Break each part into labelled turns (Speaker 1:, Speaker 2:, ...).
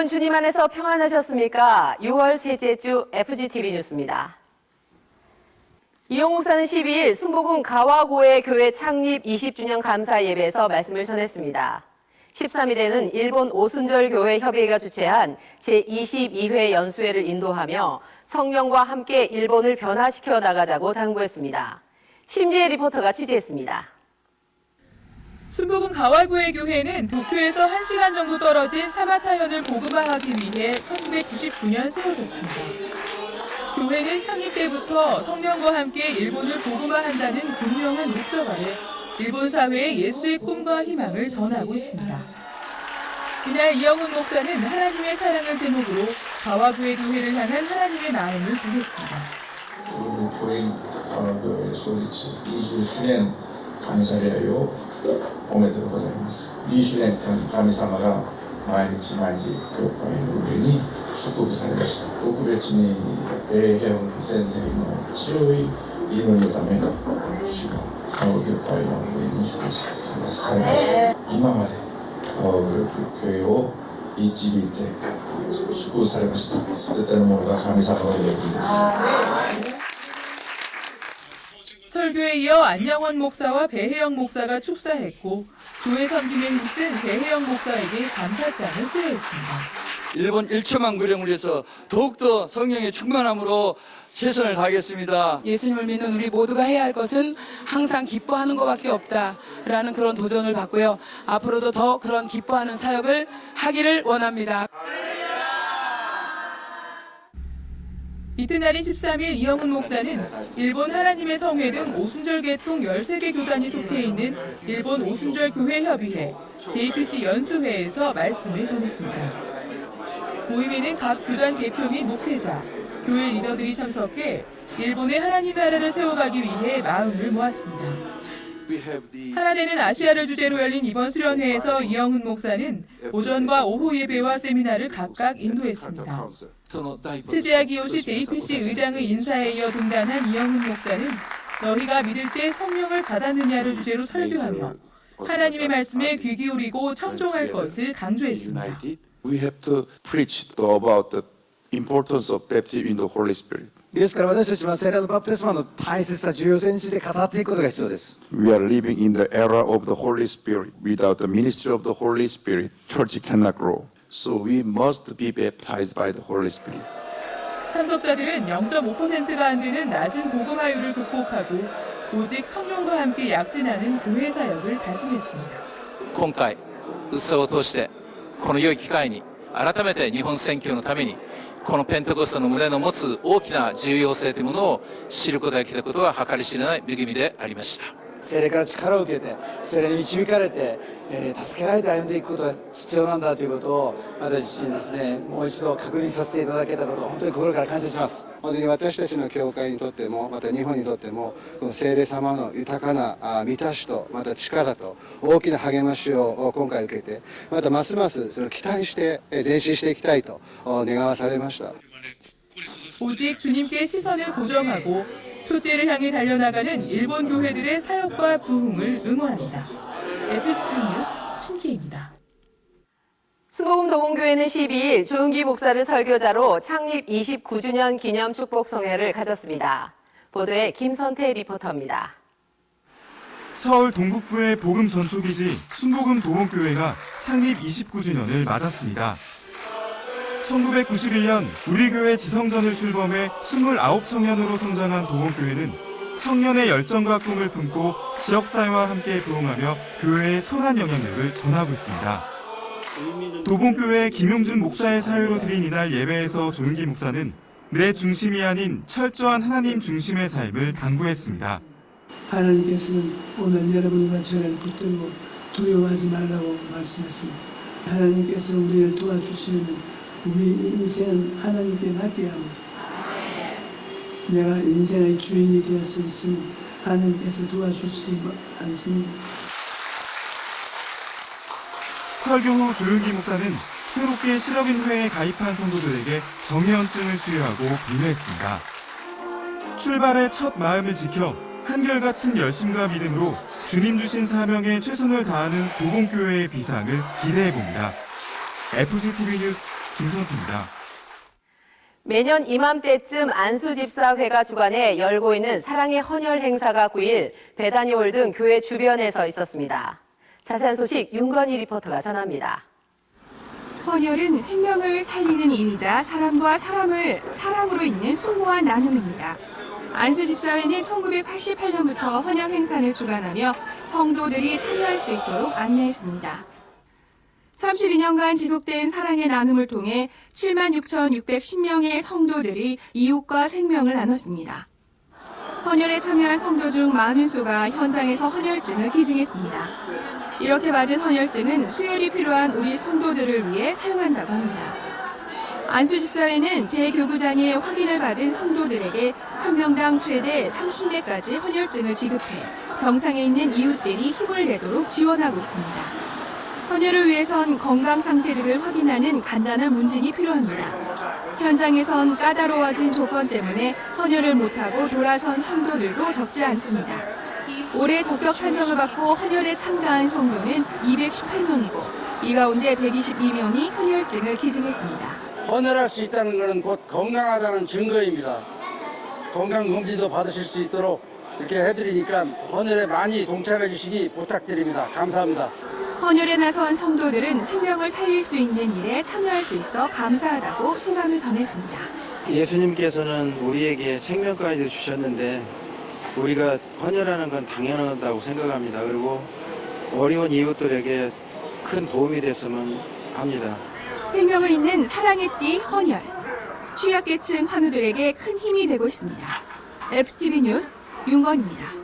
Speaker 1: 여러분 주님 안에서 평안하셨습니까? 6월 셋째 주 FGTV 뉴스입니다. 이용 목사는 12일 순복음 가와고에 교회 창립 20주년 감사 예배에서 말씀을 전했습니다. 13일에는 일본 오순절 교회 협의회가 주최한 제22회 연수회를 인도하며 성령과 함께 일본을 변화시켜 나가자고 당부했습니다. 심지혜 리포터가 취재했습니다.
Speaker 2: 순복음 가와구의 교회는 도쿄에서 1시간 정도 떨어진 사마타현을 복음화하기 위해 1999년 세워졌습니다. 교회는 창립 때부터 성령과 함께 일본을 복음화한다는 분명한 목적 아래 일본 사회에 예수의 꿈과 희망을 전하고 있습니다. 이날 이영훈 목사는 하나님의 사랑을 제목으로 가와구의 교회를 향한 하나님의 마음을 전했습니다.
Speaker 3: 중국교인 가와구의創立 20周年感謝礼をおめでとうございます。20年間神様が毎日毎日教会の上に祝福されました。特別に永遠先生の強い祈りのため主が川越教会の上に祝福されました。今まで川越教会を導いて祝福されました。すべてのものが神様の恵みです。
Speaker 2: 설교에 이어 안영원 목사와 배혜영 목사가 축사했고 교회 섬김에 힘쓴 배혜영 목사에게 감사장을 수여했습니다.
Speaker 4: 일본 1천만 구령을 위해서 더욱더 성령의 충만함으로 최선을 다하겠습니다.
Speaker 5: 예수님을 믿는 우리 모두가 해야 할 것은 항상 기뻐하는 것밖에 없다라는 그런 도전을 받고요. 앞으로도 더 그런 기뻐하는 사역을 하기를 원합니다.
Speaker 2: 이튿날인 13일 이영훈 목사는 일본 하나님의 성회 등 오순절 계통 13개 교단이 속해 있는 일본 오순절 교회 협의회 JPC 연수회에서 말씀을 전했습니다. 모임에는 각 교단 대표 및 목회자, 교회 리더들이 참석해 일본의 하나님의 나라를 세워가기 위해 마음을 모았습니다. 하나되는 아시아를 주제로 열린 이번 수련회에서 이영훈 목사는 오전과 오후 예배와 세미나를 각각 인도했습니다. 츠지야 기요시 JPC 의장의 인사에 이어 등단한 이영훈 목사는 너희가 믿을 때 성령을 받았느냐를 주제로 설교하며 하나님의 말씀에 귀 기울이고 청종할 것을 강조했습니다.
Speaker 6: We have to preach about the importance of baptism in the Holy Spirit.
Speaker 7: ですから私たちは聖霊のバプテスマの大切さ、重要性について語っていくことが必要です。
Speaker 6: We are living in the era of the Holy Spirit. Without the ministry of the Holy Spirit, church cannot grow. So we must be baptized by the Holy Spirit.
Speaker 2: 참석자들은 0.5%가 안 되는 낮은 복음화율을 극복하고 오직 성령과 함께 약진하는 교회 사역을 다짐했습니다.
Speaker 8: 今回、器を通してこの良い機会に改めて日本宣教のためにこのペンテコステの群れの持つ大きな重要性というものを知ることができたことは計り知れない恵みでありました。
Speaker 7: 聖霊から力を受けて、聖霊に導かれて、助けられて歩んでいくことが必要なんだということを私自身ですね、もう一度確認させていただけたことを本当に心から感謝します。
Speaker 9: 本当に私たちの教会にとってもまた日本にとってもこの聖霊様の豊かな満たしとまた力と大きな励ましを今回受けてまたますますそれを期待して前進していきたいと願わされました。
Speaker 2: 오직 주님께 시선을 고정하고 표대를 향해 달려나가는 일본 교회들의 사역과 부흥을 응원합니다. FGTV 뉴스 신지혜입니다.
Speaker 1: 순복음 도봉교회는 12일 조은기 목사를 설교자로 창립 29주년 기념 축복성회를 가졌습니다. 보도에 김선태 리포터입니다.
Speaker 10: 서울 동북부의 복음 전초기지 순복음 도봉교회가 창립 29주년을 맞았습니다. 1991년 우리 교회 지성전을 출범해 29 청년으로 성장한 도봉교회는 청년의 열정과 꿈을 품고 지역사회와 함께 부흥하며 교회의 선한 영향력을 전하고 있습니다. 도봉교회 김용준 목사의 사유로 드린 이날 예배에서 조은기 목사는 내 중심이 아닌 철저한 하나님 중심의 삶을 당부했습니다.
Speaker 11: 하나님께서는 오늘 여러분과 저를 붙들고 두려워하지 말라고 말씀하십니다. 하나님께서 우리를 도와주시면 우리 인생은 하나님께 맡겨야 합니다. 내가 인생의 주인이 되어서 있으면 하나님께서 도와주시지 않습니다.
Speaker 10: 설교 후 조윤기 목사는 새롭게 실업인회에 가입한 성도들에게 정회원증을 수여하고 격려했습니다. 출발의 첫 마음을 지켜 한결같은 열심과 믿음으로 주님 주신 사명에 최선을 다하는 도봉교회의 비상을 기대해봅니다. FGTV 뉴스 김선태입니다.
Speaker 1: 매년 이맘때쯤 안수집사회가 주관해 열고 있는 사랑의 헌혈 행사가 9일 베다니홀 등 교회 주변에서 있었습니다. 자세한 소식 윤건희 리포터가 전합니다.
Speaker 12: 헌혈은 생명을 살리는 일이자 사람과 사람을 사랑으로 잇는 숭고한 나눔입니다. 안수집사회는 1988년부터 헌혈 행사를 주관하며 성도들이 참여할 수 있도록 안내했습니다. 32년간 지속된 사랑의 나눔을 통해 76,610명의 성도들이 이웃과 생명을 나눴습니다. 헌혈에 참여한 성도 중 많은 수가 현장에서 헌혈증을 기증했습니다. 이렇게 받은 헌혈증은 수혈이 필요한 우리 성도들을 위해 사용한다고 합니다. 안수집사회는 대교구장에 확인을 받은 성도들에게 한 명당 최대 30매까지 헌혈증을 지급해 병상에 있는 이웃들이 힘을 내도록 지원하고 있습니다. 헌혈을 위해선 건강 상태 등을 확인하는 간단한 문진이 필요합니다. 현장에선 까다로워진 조건 때문에 헌혈을 못하고 돌아선 성도들도 적지 않습니다. 올해 적격 판정을 받고 헌혈에 참가한 성도는 218명이고 이 가운데 122명이 헌혈증을 기증했습니다.
Speaker 13: 헌혈할 수 있다는 것은 곧 건강하다는 증거입니다. 건강검진도 받으실 수 있도록 이렇게 해드리니까 헌혈에 많이 동참해 주시기 부탁드립니다. 감사합니다.
Speaker 12: 헌혈에 나선 성도들은 생명을 살릴 수 있는 일에 참여할 수 있어 감사하다고 소감을 전했습니다.
Speaker 14: 예수님께서는 우리에게 생명까지 주셨는데 우리가 헌혈하는 건 당연하다고 생각합니다. 그리고 어려운 이웃들에게 큰 도움이 됐으면 합니다.
Speaker 12: 생명을 잇는 사랑의 띠 헌혈. 취약계층 환우들에게 큰 힘이 되고 있습니다. FTV 뉴스 윤건입니다.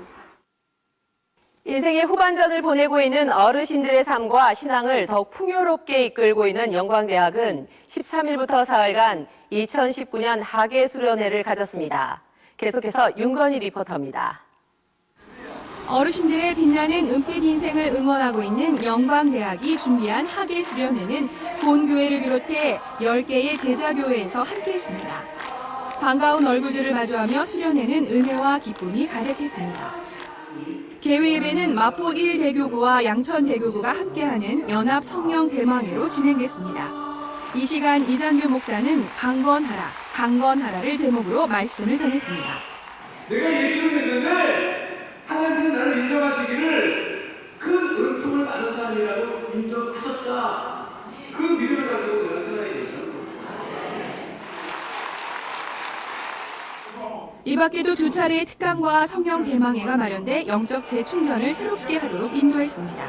Speaker 1: 인생의 후반전을 보내고 있는 어르신들의 삶과 신앙을 더욱 풍요롭게 이끌고 있는 영광대학은 13일부터 사흘간 2019년 학예 수련회를 가졌습니다. 계속해서 윤건희 리포터입니다.
Speaker 12: 어르신들의 빛나는 은빛 인생을 응원하고 있는 영광대학이 준비한 학예 수련회는 본교회를 비롯해 10개의 제자교회에서 함께했습니다. 반가운 얼굴들을 마주하며 수련회는 은혜와 기쁨이 가득했습니다. 개회 예배는 마포 1대교구와 양천대교구가 함께하는 연합 성령 대망회로 진행됐습니다. 이 시간 이장규 목사는 강건하라를 제목으로 말씀을 전했습니다.
Speaker 15: 내가 예수를 믿는데 하나님이 나를 인정하시기를 큰 은총을 받은 사람이라고 인정하셨다. 그 믿음을 가지고 내가 생각이 됩니다.
Speaker 12: 이 밖에도 2차례의 특강과 성령 대망회가 마련돼 영적 재충전을 새롭게 하도록 인도했습니다.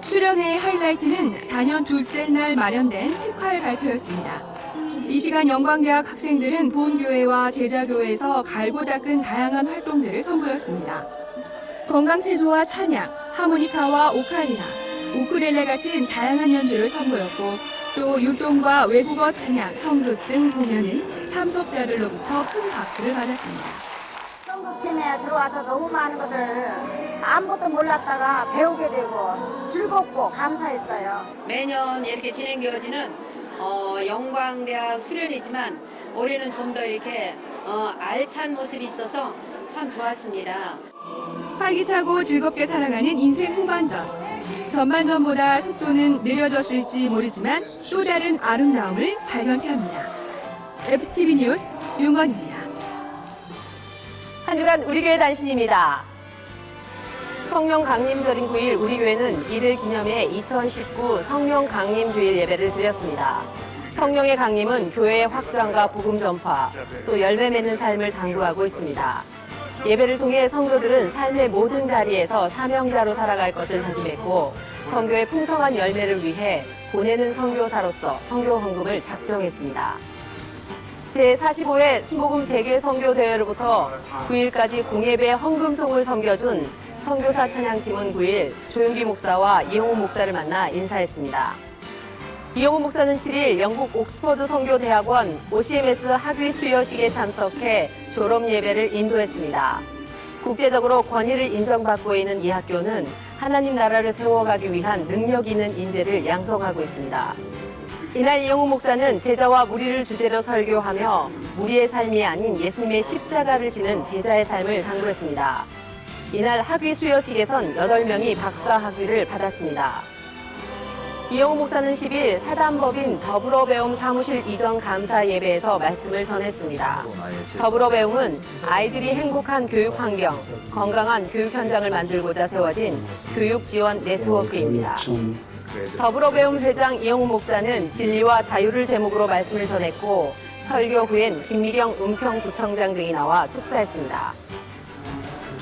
Speaker 12: 수련회의 하이라이트는 단연 둘째 날 마련된 특활 발표였습니다. 이 시간 영광대학 학생들은 본교회와 제자교회에서 갈고 닦은 다양한 활동들을 선보였습니다. 건강체조와 찬양, 하모니카와 오카리나, 우쿨렐레 같은 다양한 연주를 선보였고 또 율동과 외국어 찬양, 성극 등 공연은 참석자들로부터 큰 박수를 받았습니다.
Speaker 16: 성극팀에 들어와서 너무 많은 것을 아무것도 몰랐다가 배우게 되고 즐겁고 감사했어요.
Speaker 17: 매년 이렇게 진행되어지는 영광대학 수련이지만 올해는 좀 더 이렇게 알찬 모습이 있어서 참 좋았습니다.
Speaker 12: 활기차고 즐겁게 살아가는 인생 후반전. 전반전보다 속도는 느려졌을지 모르지만 또 다른 아름다움을 발견케 합니다. FTV 뉴스 윤건입니다.
Speaker 1: 한 주간 우리교회 단신입니다. 성령 강림절인 9일 우리 교회는 이를 기념해 2019 성령 강림주일 예배를 드렸습니다. 성령의 강림은 교회의 확장과 복음 전파, 또 열매 맺는 삶을 당부하고 있습니다. 예배를 통해 성도들은 삶의 모든 자리에서 사명자로 살아갈 것을 다짐했고 선교의 풍성한 열매를 위해 보내는 선교사로서 선교 헌금을 작정했습니다. 제45회 순복음 세계 선교대회로부터 9일까지 공예배 헌금송을 섬겨준 선교사 찬양팀은 9일 조용기 목사와 이용호 목사를 만나 인사했습니다. 이용호 목사는 7일 영국 옥스퍼드 선교대학원 OCMS 학위 수여식에 참석해 졸업 예배를 인도했습니다. 국제적으로 권위를 인정받고 있는 이 학교는 하나님 나라를 세워가기 위한 능력 있는 인재를 양성하고 있습니다. 이날 이용호 목사는 제자와 무리를 주제로 설교하며 무리의 삶이 아닌 예수님의 십자가를 지는 제자의 삶을 강조했습니다. 이날 학위 수여식에선 8명이 박사 학위를 받았습니다. 이영호 목사는 10일 사단법인 더불어배움 사무실 이전 감사 예배에서 말씀을 전했습니다. 더불어배움은 아이들이 행복한 교육 환경, 건강한 교육 현장을 만들고자 세워진 교육 지원 네트워크입니다. 더불어배움 회장 이영호 목사는 진리와 자유를 제목으로 말씀을 전했고 설교 후엔 김미경 은평구청장 등이 나와 축사했습니다.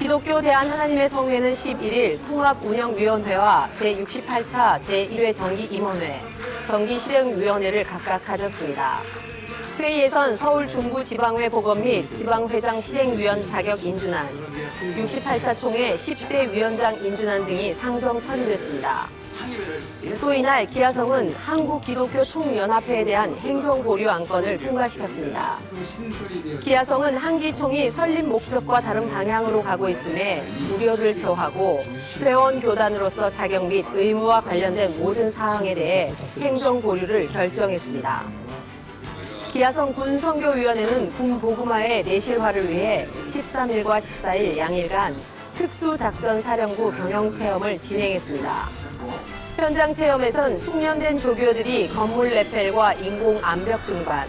Speaker 1: 기독교 대한 하나님의 성회는 11일 통합운영위원회와 제68차 제1회 정기임원회, 정기실행위원회를 각각 가졌습니다. 회의에선 서울 중부지방회 보건 및 지방회장 실행위원 자격 인준안, 68차 총회 10대 위원장 인준안 등이 상정 처리됐습니다. 또 이날 기아성은 한국기독교총연합회에 대한 행정보류 안건을 통과시켰습니다. 기아성은 한기총이 설립 목적과 다른 방향으로 가고 있음에 우려를 표하고 회원 교단으로서 자격 및 의무와 관련된 모든 사항에 대해 행정보류를 결정했습니다. 기아성 군선교위원회는 군보그마의 내실화를 위해 13일과 14일 양일간 특수작전사령부 경영체험을 진행했습니다. 현장 체험에선 숙련된 조교들이 건물 레펠과 인공 암벽 등반,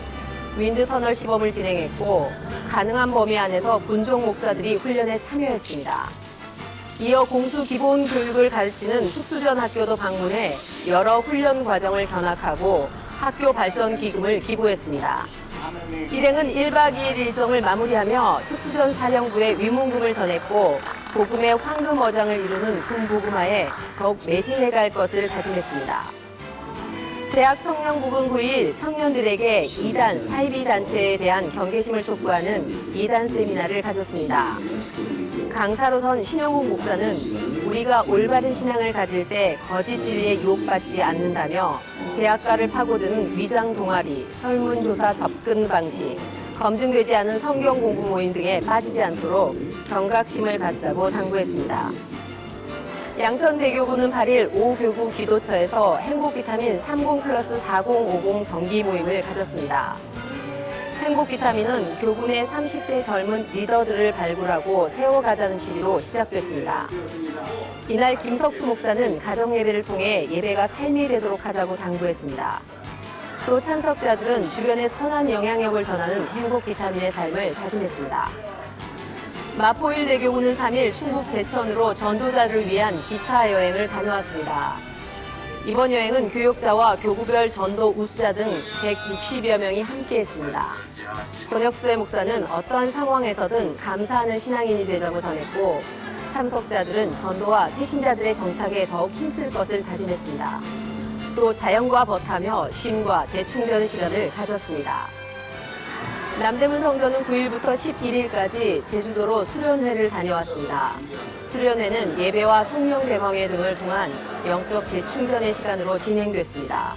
Speaker 1: 윈드터널 시범을 진행했고 가능한 범위 안에서 군종 목사들이 훈련에 참여했습니다. 이어 공수 기본 교육을 가르치는 특수전 학교도 방문해 여러 훈련 과정을 견학하고 학교 발전 기금을 기부했습니다. 일행은 1박 2일 일정을 마무리하며 특수전 사령부에 위문금을 전했고 복음의 황금어장을 이루는 군보그마에 더욱 매진해 갈 것을 다짐했습니다. 대학 청년국은 9일 청년들에게 이단 사이비 단체에 대한 경계심을 촉구하는 이단 세미나를 가졌습니다. 강사로선 신영욱 목사는 우리가 올바른 신앙을 가질 때 거짓 진리에 유혹받지 않는다며 대학가를 파고드는 위장 동아리, 설문조사 접근 방식, 검증되지 않은 성경 공부 모임 등에 빠지지 않도록 경각심을 갖자고 당부했습니다. 양천대교구는 8일 5교구 기도처에서 행복비타민 30+4050 정기 모임을 가졌습니다. 행복비타민은 교구 내 30대 젊은 리더들을 발굴하고 세워가자는 취지로 시작됐습니다. 이날 김석수 목사는 가정예배를 통해 예배가 삶이 되도록 하자고 당부했습니다. 또 참석자들은 주변에 선한 영향력을 전하는 행복비타민의 삶을 다짐했습니다. 마포일대교구는 3일 충북 제천으로 전도자를 위한 기차 여행을 다녀왔습니다. 이번 여행은 교역자와 교구별 전도 우수자 등 160여 명이 함께했습니다. 권혁수의 목사는 어떠한 상황에서든 감사하는 신앙인이 되자고 전했고 참석자들은 전도와 새신자들의 정착에 더욱 힘쓸 것을 다짐했습니다. 또 자연과 벗하며 쉼과 재충전 시간을 가졌습니다. 남대문 성전은 9일부터 11일까지 제주도로 수련회를 다녀왔습니다. 수련회는 예배와 성령 대망회 등을 통한 영적 재충전의 시간으로 진행됐습니다.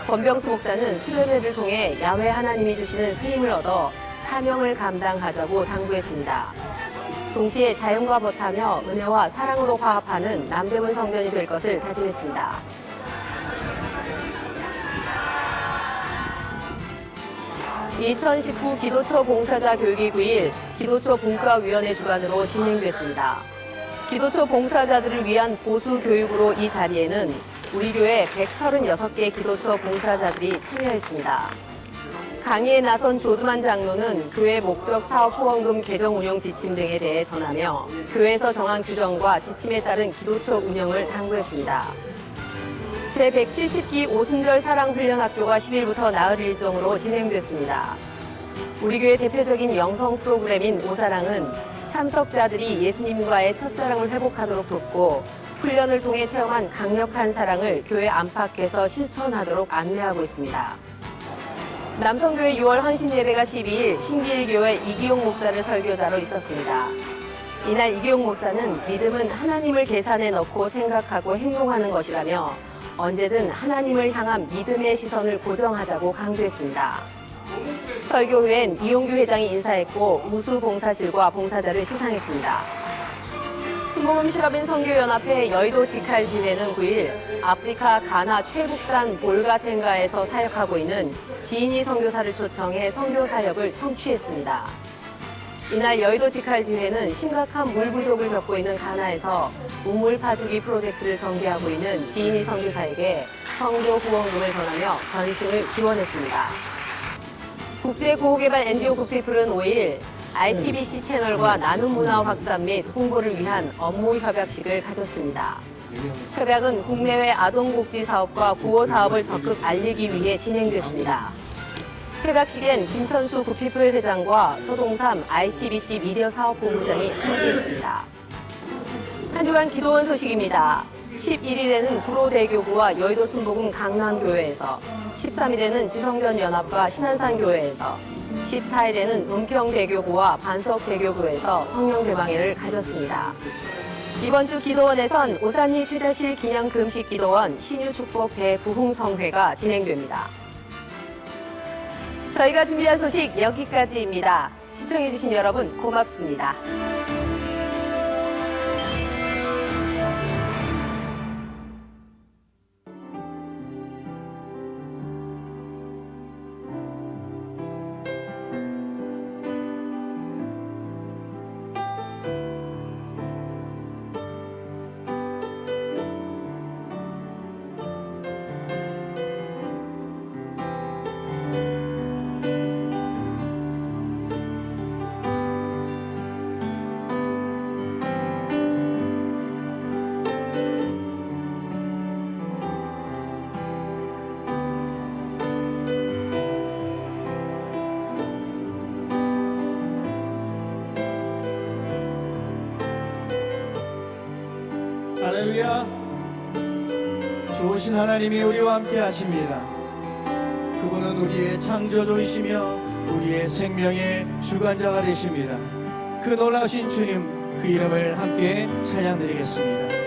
Speaker 1: 권병수 목사는 수련회를 통해 야훼 하나님이 주시는 새 힘을 얻어 사명을 감당하자고 당부했습니다. 동시에 자연과 벗하며 은혜와 사랑으로 화합하는 남대문 성전이 될 것을 다짐했습니다. (2019) 기도처 봉사자 교육이 9일 기도처 분과위원회 주관으로 진행됐습니다. 기도처 봉사자들을 위한 보수 교육으로 이 자리에는 우리 교회 136개 기도처 봉사자들이 참여했습니다. 강의에 나선 조두만 장로는 교회 목적 사업 후원금 계정 운영 지침 등에 대해 전하며 교회에서 정한 규정과 지침에 따른 기도처 운영을 당부했습니다. 제170기 오순절 사랑훈련학교가 10일부터 나흘 일정으로 진행됐습니다. 우리 교회 대표적인 영성 프로그램인 오사랑은 참석자들이 예수님과의 첫사랑을 회복하도록 돕고 훈련을 통해 체험한 강력한 사랑을 교회 안팎에서 실천하도록 안내하고 있습니다. 남성교회 6월 헌신예배가 12일 신길교회 이기용 목사를 설교자로 있었습니다. 이날 이기용 목사는 믿음은 하나님을 계산에 넣고 생각하고 행동하는 것이라며 언제든 하나님을 향한 믿음의 시선을 고정하자고 강조했습니다. 설교 후엔 이용규 회장이 인사했고 우수봉사실과 봉사자를 시상했습니다. 순복음 실업인 선교연합회 여의도 직할지회는 9일 아프리카 가나 최북단 볼가텐가에서 사역하고 있는 지인이 선교사를 초청해 선교 사역을 청취했습니다. 이날 여의도 직할지회는 심각한 물 부족을 겪고 있는 가나에서 우물 파주기 프로젝트를 전개하고 있는 지인이 선교사에게 성교 후원금을 전하며 전승을 기원했습니다. 국제구호개발 NGO 굿피플은 5일 ITBC 채널과 나눔 문화 확산 및 홍보를 위한 업무 협약식을 가졌습니다. 협약은 국내외 아동복지 사업과 구호 사업을 적극 알리기 위해 진행됐습니다. 협약식엔 김천수 굿피플 회장과 서동삼 ITBC 미디어 사업본부장이 함께했습니다. 한 주간 기도원 소식입니다. 11일에는 구로대교구와 여의도 순복음 강남교회에서, 13일에는 지성전 연합과 신안산교회에서, 14일에는 은평대교구와 반석대교구에서 성령대망회를 가졌습니다. 이번 주 기도원에선 오산리 취자실 기념 금식 기도원 신유축복 대부흥성회가 진행됩니다. 저희가 준비한 소식 여기까지입니다. 시청해주신 여러분 고맙습니다.
Speaker 18: 할렐루야. 좋으신 하나님이 우리와 함께 하십니다. 그분은 우리의 창조주이시며 우리의 생명의 주관자가 되십니다. 그 놀라우신 주님, 그 이름을 함께 찬양드리겠습니다.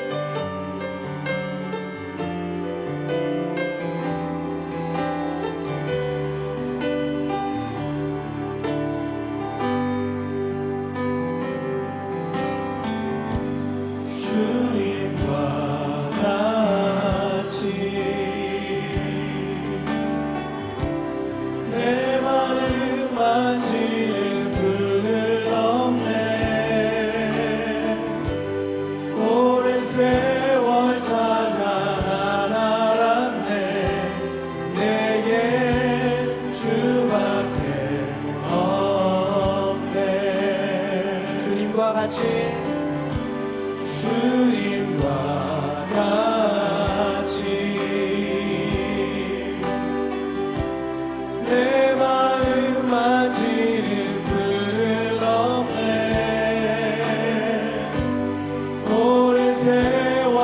Speaker 18: 오랜 세월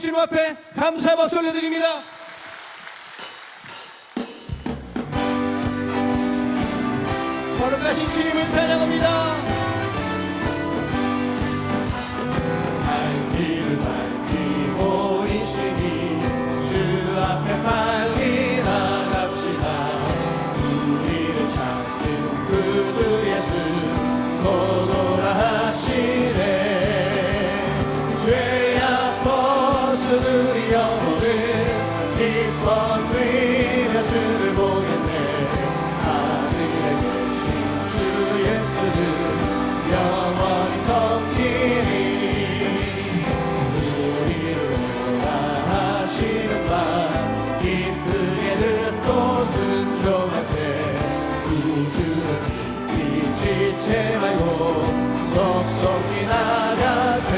Speaker 18: 주님 앞에 감사의 박수 올려드립니다. 거룩하신 주님을 찬양합니다.
Speaker 15: 길을 밝히고 있으니 주 앞에 빨리 나갑시다. 우리를 찾는 구주 예수 곧 오라 하시네. 죄악 벗은 우리 영혼을 기뻐 뛰며 주를 보겠네. 하늘에 계신 주 예수를 영원히 섬기니 기쁘게 듣고 순종하세. 구주를 깊이 지체 말고 속속히 나가세.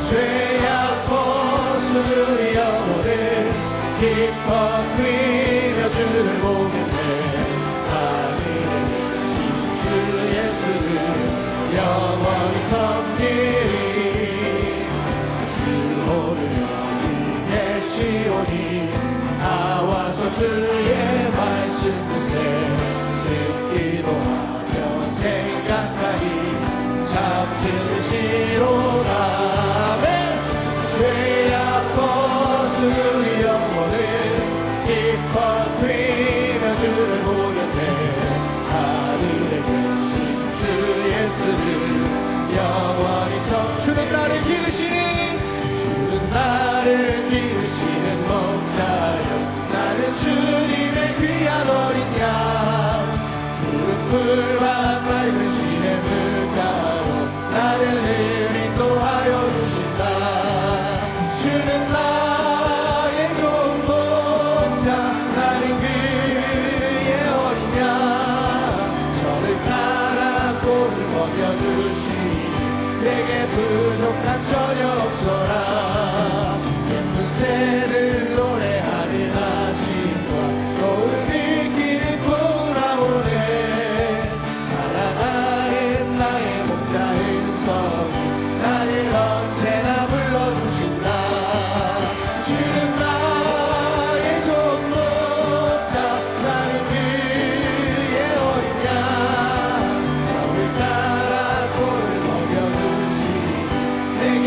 Speaker 15: 죄악 벗은 우리 영혼을 기뻐 뛰며 주를 보겠네. 하늘에 계신 주 예수를 영원히 섬기리. 주 오늘 시오니 나와서 주의 말씀 듣세. 듣기도 하며 생각하니 참 들으시로다. 아멘. 죄악 벗은 우리 영혼을 기뻐 뛰며 주를 보겠네. 하늘에 계신 주 예수를 영원히 주는 나를 기르시니 주는 나를 기르시는 목자여. 나는 주님의 귀한 어린 양. 푸른 풀과 맑은 시내 물가로 나를 늘 인도하여 주신다. 주는 나의 좋은 목자. 나는 그의 어린 양. 저를 따라 꼴을 먹여주시니 내게 부족한 전혀 없어라. 예쁜 새를 노래하는 아침과 노을 비키는 구나오네. 사랑하는 나의 목자 은성이 나를 언제나 불러주신다. 주는 나의 좋은 목자. 나는 그의 어린 양. 저를 따라 꼴을 먹여주시니 내게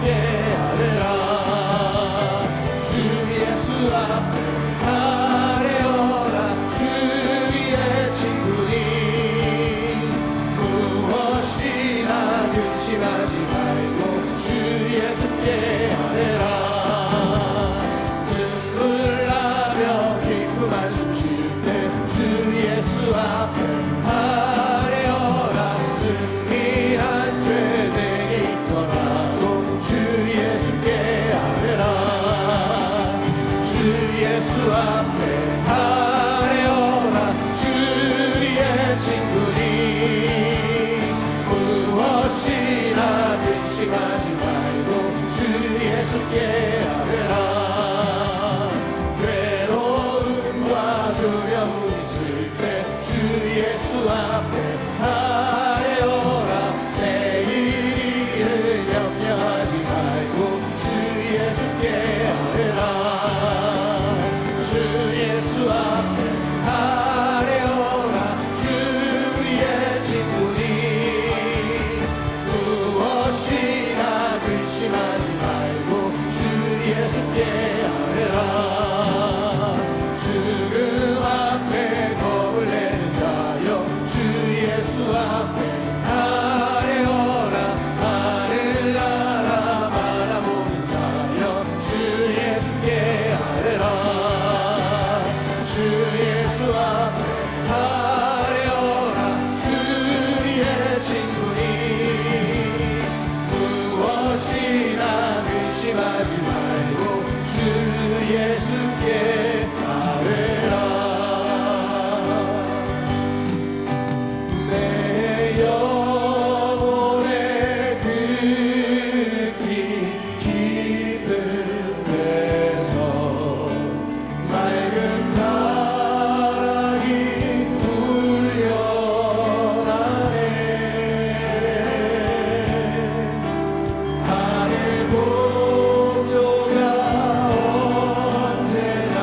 Speaker 18: 예수께 아뢰라 주 예수 앞에 아뢰어라 주의 친구니 무엇이나 근심하지 말고 주 예수께 아뢰라 눈물 나며 기쁨 한숨 쉴 때 주 예수 앞에 아뢰어라 은밀한 죄 내게 있더라도 주 예수께 아뢰라 주 예수 앞에 아뢰어라 주의 친구니 무엇이나 근심하지 말고 주 예수께 아뢰라 괴로움과 두려움 있을 때 주 예수 앞에 아뢰어라 내일을 염려하지 말고 주 예수께 아뢰라 주 예수 앞에 아뢰어라 주의 친구니 무엇이나 근심하지 말고 주 예수께 아뢰라 죽음 앞에 겁을 내는 자여 주 예수 앞에 아뢰어라 하늘나라 바라보는 자여 주 예수께 아뢰라 주 예수 앞에 아뢰어라 주의 친구니 무엇이나 근심하지 말고 주 예수께 아뢰라 내 영혼의 극히 깊은 데서 맑은 바람이 울려나네 하늘 공조가 언제나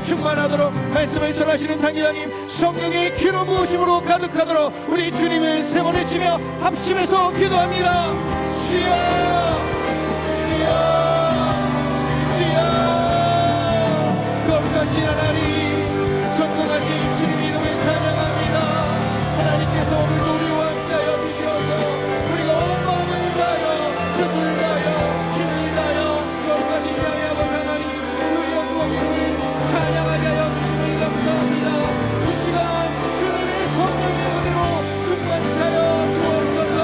Speaker 18: 충만하도록 말씀을 전하시는 당기자님 성령의 기름 부으심으로 가득하도록 우리 주님을 세 번 외치며 합심해서 기도합니다. 주여 주여 주여 거룩하신 하나님 전능하신 주님 이름을 찬양합니다. 하나님께서 오늘도 우리와 함께하여 주시어서 우리가 온 마음을 다하여 뜻을 다하여 힘을 다하여 거룩하신 양의 아버지 하나님 그 영광 이름을 찬양하게 하여 주심을 감사합니다. 이 시간 주님의 성령의 은혜로 충만케 하여 주옵소서.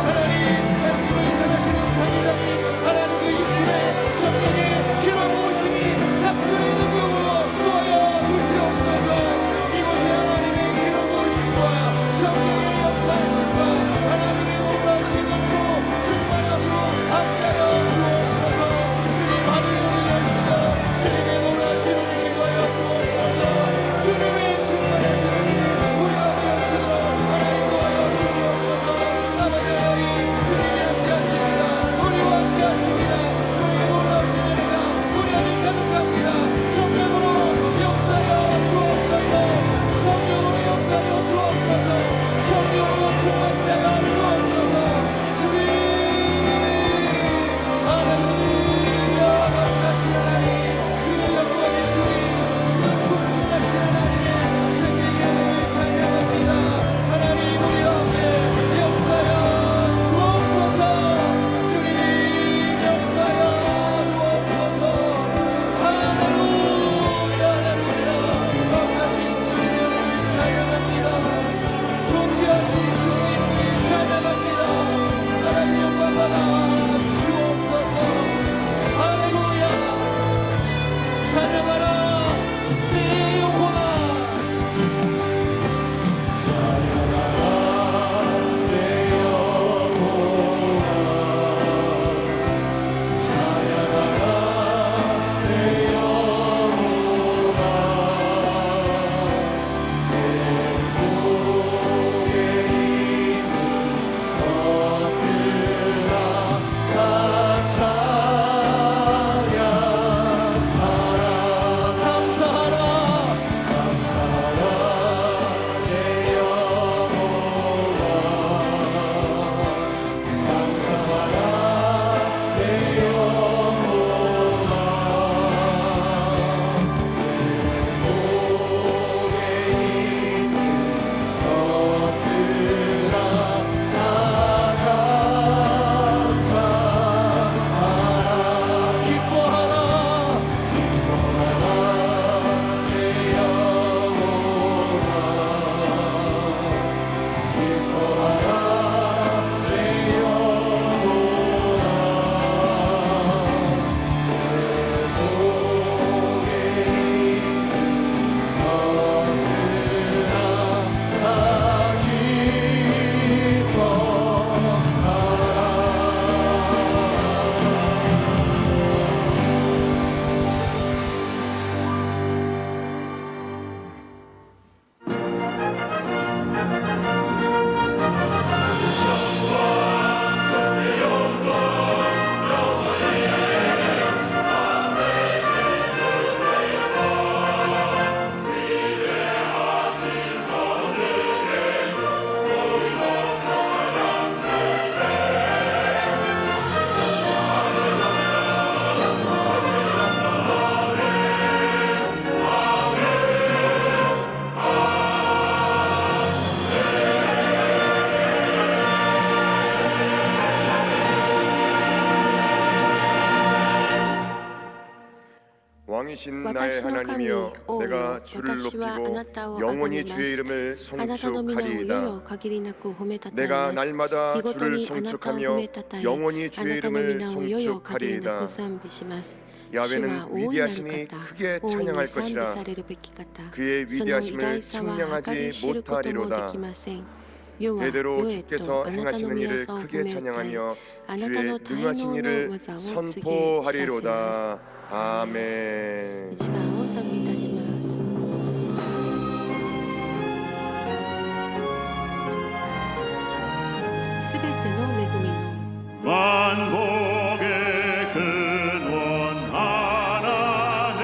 Speaker 18: 하나님 말씀을 전하시는 강의자님 하나님 그 입술에 성령의 기름 부으심이 갑절의 능력으로 도하여 주시옵소서. 이곳에 하나님의 기름 부으심과 성령의 역사하심과 하나님의 놀라우신 은혜로 충만함으로 함께하여 주옵소서. 주님 하늘을 여시고 주님의 놀라우신 은혜 기도하여 주옵소서. 주님의 충만하신 우리가 영생으로 하나님 도하여 주시옵소서. 아버지 하나님 주님이 함께하십니다. 우리와 함께하십니다. 주의 놀라우신 은혜가 우리 안에 가득합니다. 성령으로 역사하여 주옵소서. 성령으로 역사하여 주옵소서. 성령으로 충만케 하여 주옵소서. 주님 할렐루야. 거룩하신 하나님 그 영광의 주님 그 풍성하신 하나님 생명의 은혜를 찬양합니다. 하나님 우리 가운데 역사하여 주옵소서. 주님 역사하여 주옵소서. 할렐루야 할렐루야. 거룩하신 주님의 은혜를 찬양합니다. 존귀하신 주님을 찬양합니다. 하나님 영광 받아 주옵소서. 할렐루야. 찬양하라 내 영혼아. 찬양하라 내 영혼아. 찬양하라 내 영혼아. 내 속에 있는 것들아 다 찬양하라. 감사하라 감사하라 내 영혼아. 감사하라 내 영혼아. 내 속에 있는 것들아 다 감사하라. 기뻐하라 기뻐하라 내 영혼아. 기뻐하라 내 영혼아. 내 속에 있는 것들아 다
Speaker 19: 왕이신 나의 하나님이여, 내가 주를 높이고 영원히 주의 이름을 송축하리이다. 내가 날마다 주를 송축하며 영원히 주의 이름을 송축하리이다. 야훼는 위대하시니 크게 찬양할 것이라. 그의 위대하심을 측량하지 못하리로다. 대대로 주께서 행하시는 일을 크게 찬양하며 주의 능하신 일을 선포하리로다. 아멘.
Speaker 20: 만복의 근원 하나님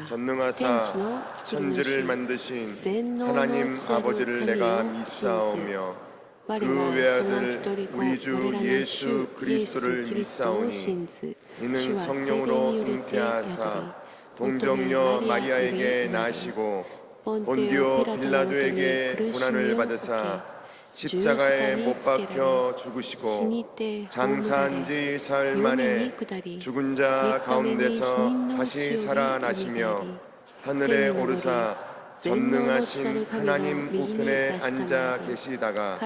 Speaker 19: 전능하사 천지를 만드신 하나님 아버지를 내가 믿사오며 그 외아들 우리 주 예수 그리스도를 믿사오니 이는 성령으로 잉태하사 동정녀 마리아에게 나시고 본디오 빌라도에게 고난을 받으사 십자가에 못 박혀 죽으시고 장사한 지 사흘 만에 죽은 자 가운데서 다시 살아나시며 하늘에 오르사 전능하신 하나님 우편에 앉아 계시다가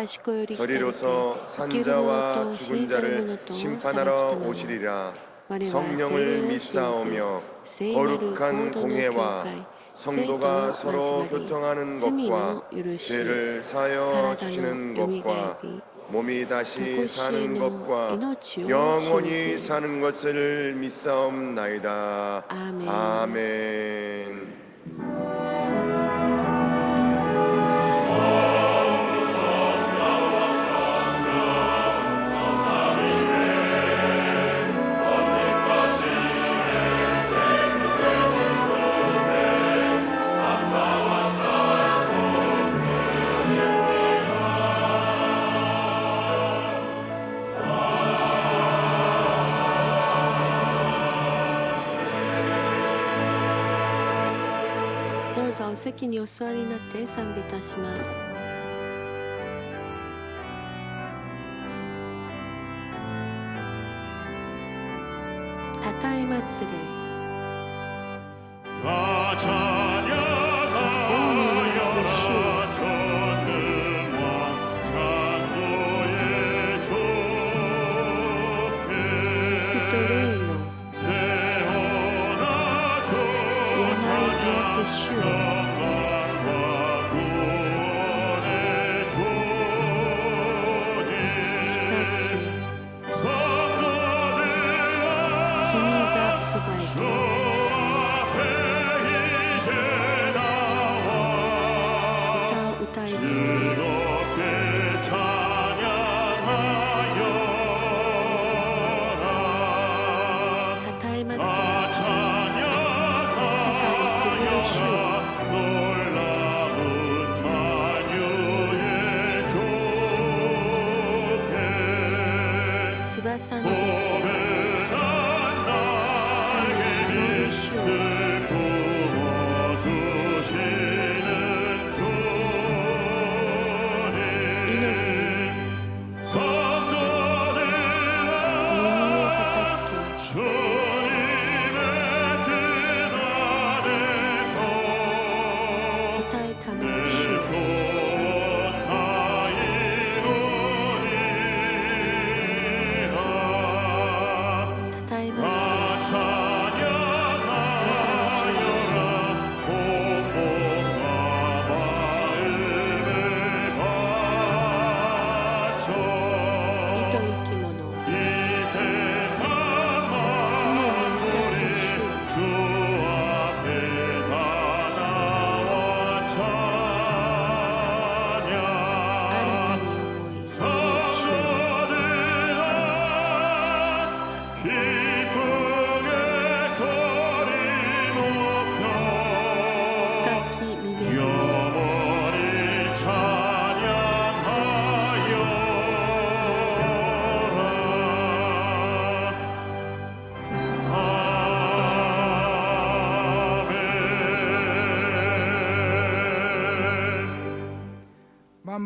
Speaker 19: 저리로서 산자와 죽은 자를 심판하러 오시리라. 성령을 믿사오며 거룩한 공회와 성도가 서로 교통하는 것과 죄를 사하여 주시는 것과 몸이 다시 사는 것과 영원히 사는 것을 믿사옵나이다. 아멘.
Speaker 20: どうぞお席にお座りになって賛美いたします。たたえまつれ翼のべて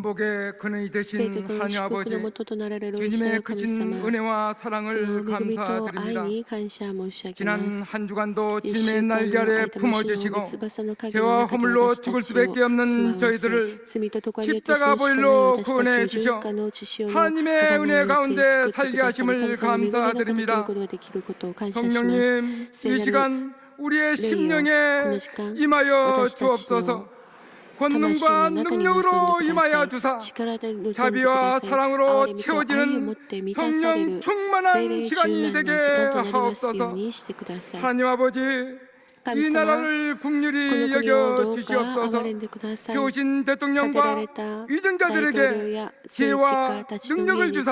Speaker 15: 만복의 근원이 되신 하나님 아버지, 주님의 크신 은혜와 사랑을 감사드립니다. 지난 한 주간도 주님의 날개 아래 품어주시고 죄와 허물로 죽을 수밖에 없는 저희들을 십자가 보일로 구원해 주셔 하나님의 은혜 가운데 살게 하심을 감사드립니다. 성령님, 이 시간 우리의 심령에 임하여 주옵소서. 권능과 능력으로 임하여 주사 자비와 사랑으로 채워지는 성령 충만한 시간이 되게 하옵소서. 하나님 아버지, 이 나라를 국률이 여겨 주시옵소서. 세우신 대통령과 위정자들에게 지혜와 능력을 주사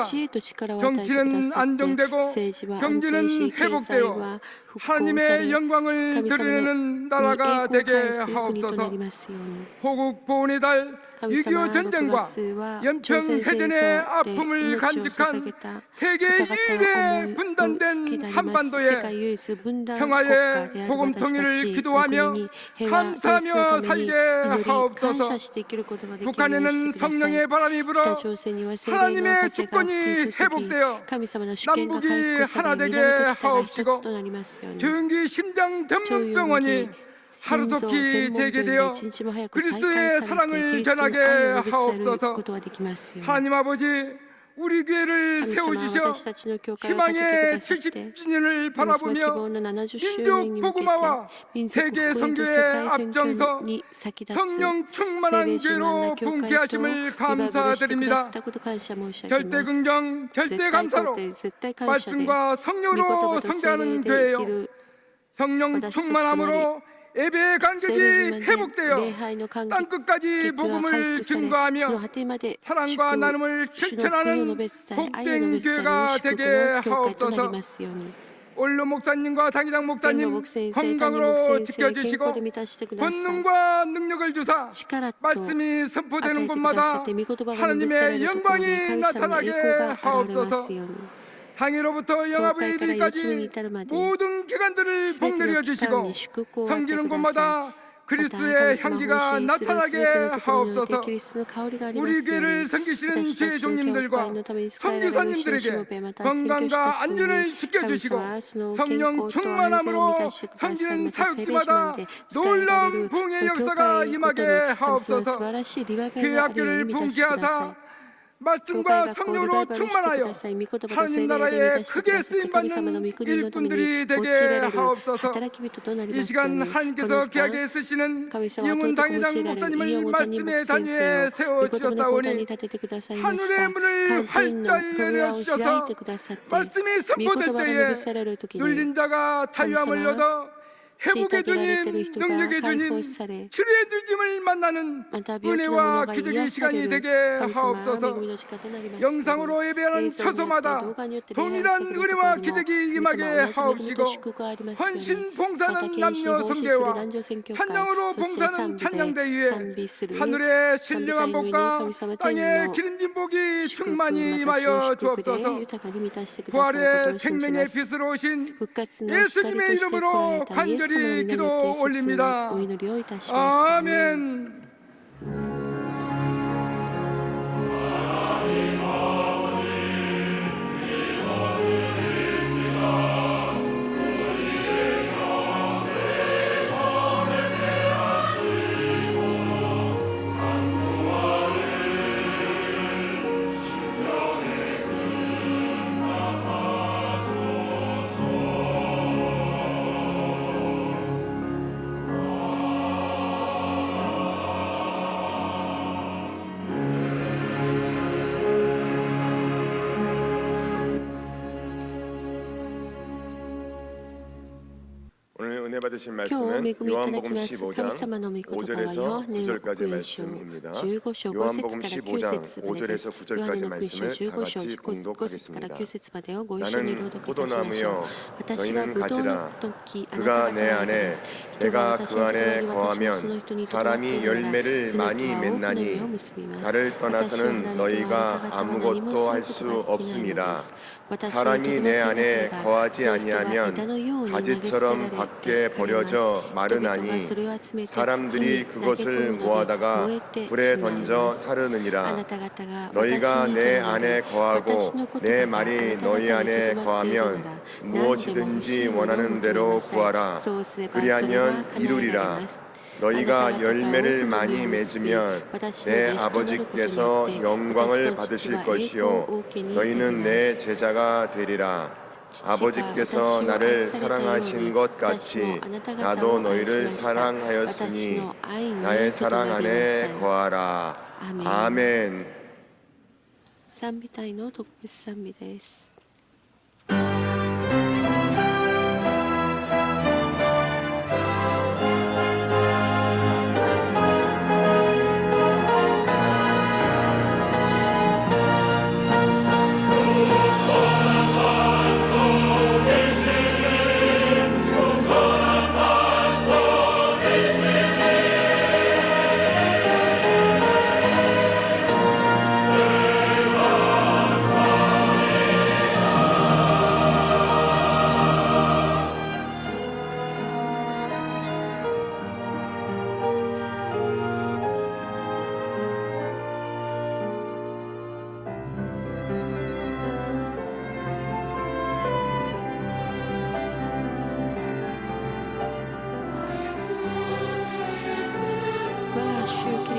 Speaker 15: 정치는 안정되고 경제는 회복되어 하나님의 영광을 드러내는 나라가 되게 하옵소서. 호국 보훈의 달 6.25 전쟁과 연평해전의 아픔을 간직한 세계 유일의 분단된 한반도에 평화의 복음 통일을 기도하며 감사하며 살게 하옵소서. 북한에는 성령의 바람이 불어 하나님의 주권이 회복되어 남북이 하나 되게 하옵시고 조윤기 심장전문병원이 하루속히 재개되어 그리스도의 사랑을 전하게 하옵소서. 하나님 아버지, 우리 교회를 세워주셔 희망의 70주년을 바라보며 민족 복음화와 세계 선교에 앞장서 성령 충만한 교회로 분개하심을 감사드립니다. 절대 긍정, 절대 감사로 말씀과 성령으로 성장하는 교회요, 성령 충만함으로 예배의 간격이 회복되어 땅끝까지 복음을 증거하며 사랑과 나눔을 실천하는 복된 교회가 되게 하옵소서. 올로 목사님과 당회장 목사님 건강으로 지켜주시고 권능과 능력을 주사 말씀이 선포되는 곳마다 하나님의 영광이 나타나게 하옵소서. 당일로부터 영화부에 이르기까지 모든 기관들을 복내려 주시고 섬기는 곳마다 그리스도의 향기가 나타나게 하옵소서. 우리 교회를 섬기시는 주의 종님들과 선교사님들에게 건강과 안전을 지켜주시고 성령 충만함으로 섬기는 사역지마다 놀라운 부흥의 역사가 임하게 하옵소서. 교회 학교를 붕괴하사 말씀과 성령으로 충만하여 하나님 나라에 크게 쓰임받는 일꾼들이 되게 하옵소서. 이 시간 하나님께서 귀하게 쓰시는 이영훈 당회장 목사님을 말씀의 단위에 세워주셨사오니 하늘의 문을 활짝 열어주셔서 말씀이 선포될 때에 눌린 자가 자유함을 얻어 회복의 주님, 능력의 주님, 치료의 주님을 만나는 은혜와 기적의 시간이 되게 하옵소서. 영상으로 예배하는 처소마다 동일한 은혜와 기적이 임하게 하옵시고 헌신 봉사는 남녀 성대와 찬양으로 봉사는 찬양대위에 하늘의 신령한 복과 땅의 기름진 복이 충만히 임하여 주옵소서. 부활의 생명의 빛으로 오신 예수님의 이름으로 간절히 기도 올립니다. 아멘.
Speaker 19: 은혜 받으신 말씀은 요한복음 15장 5절에서 9절까지 말씀입니다. 요한복음 15장 5절에서 9절까지 말씀을 다 같이 공독하겠습니다. 나는 포도나무여 너희는 가지라. 그가 내 안에 내가 그 안에 거하면 사람이 열매를 많이 맺나니 나를 떠나서는 너희가 아무것도 할 수 없음이라. 사람이 내 안에 거하지 아니하면 가지처럼 밖에 버려져 마르나니 사람들이 그것을 모아다가 불에 던져 사르느니라. 너희가 내 안에 거하고 내 말이 너희 안에 거하면 무엇이든지 원하는 대로 구하라. 그리하면 이루리라. 너희가 열매를 많이 맺으면 내 아버지께서 영광을 받으실 것이요 너희는 내 제자가 되리라. 아버지께서 나를 사랑하신 것 같이 나도 너희를 사랑하였으니 나의 사랑 안에 거하라. 아멘.
Speaker 20: 賛美隊の特別賛美です。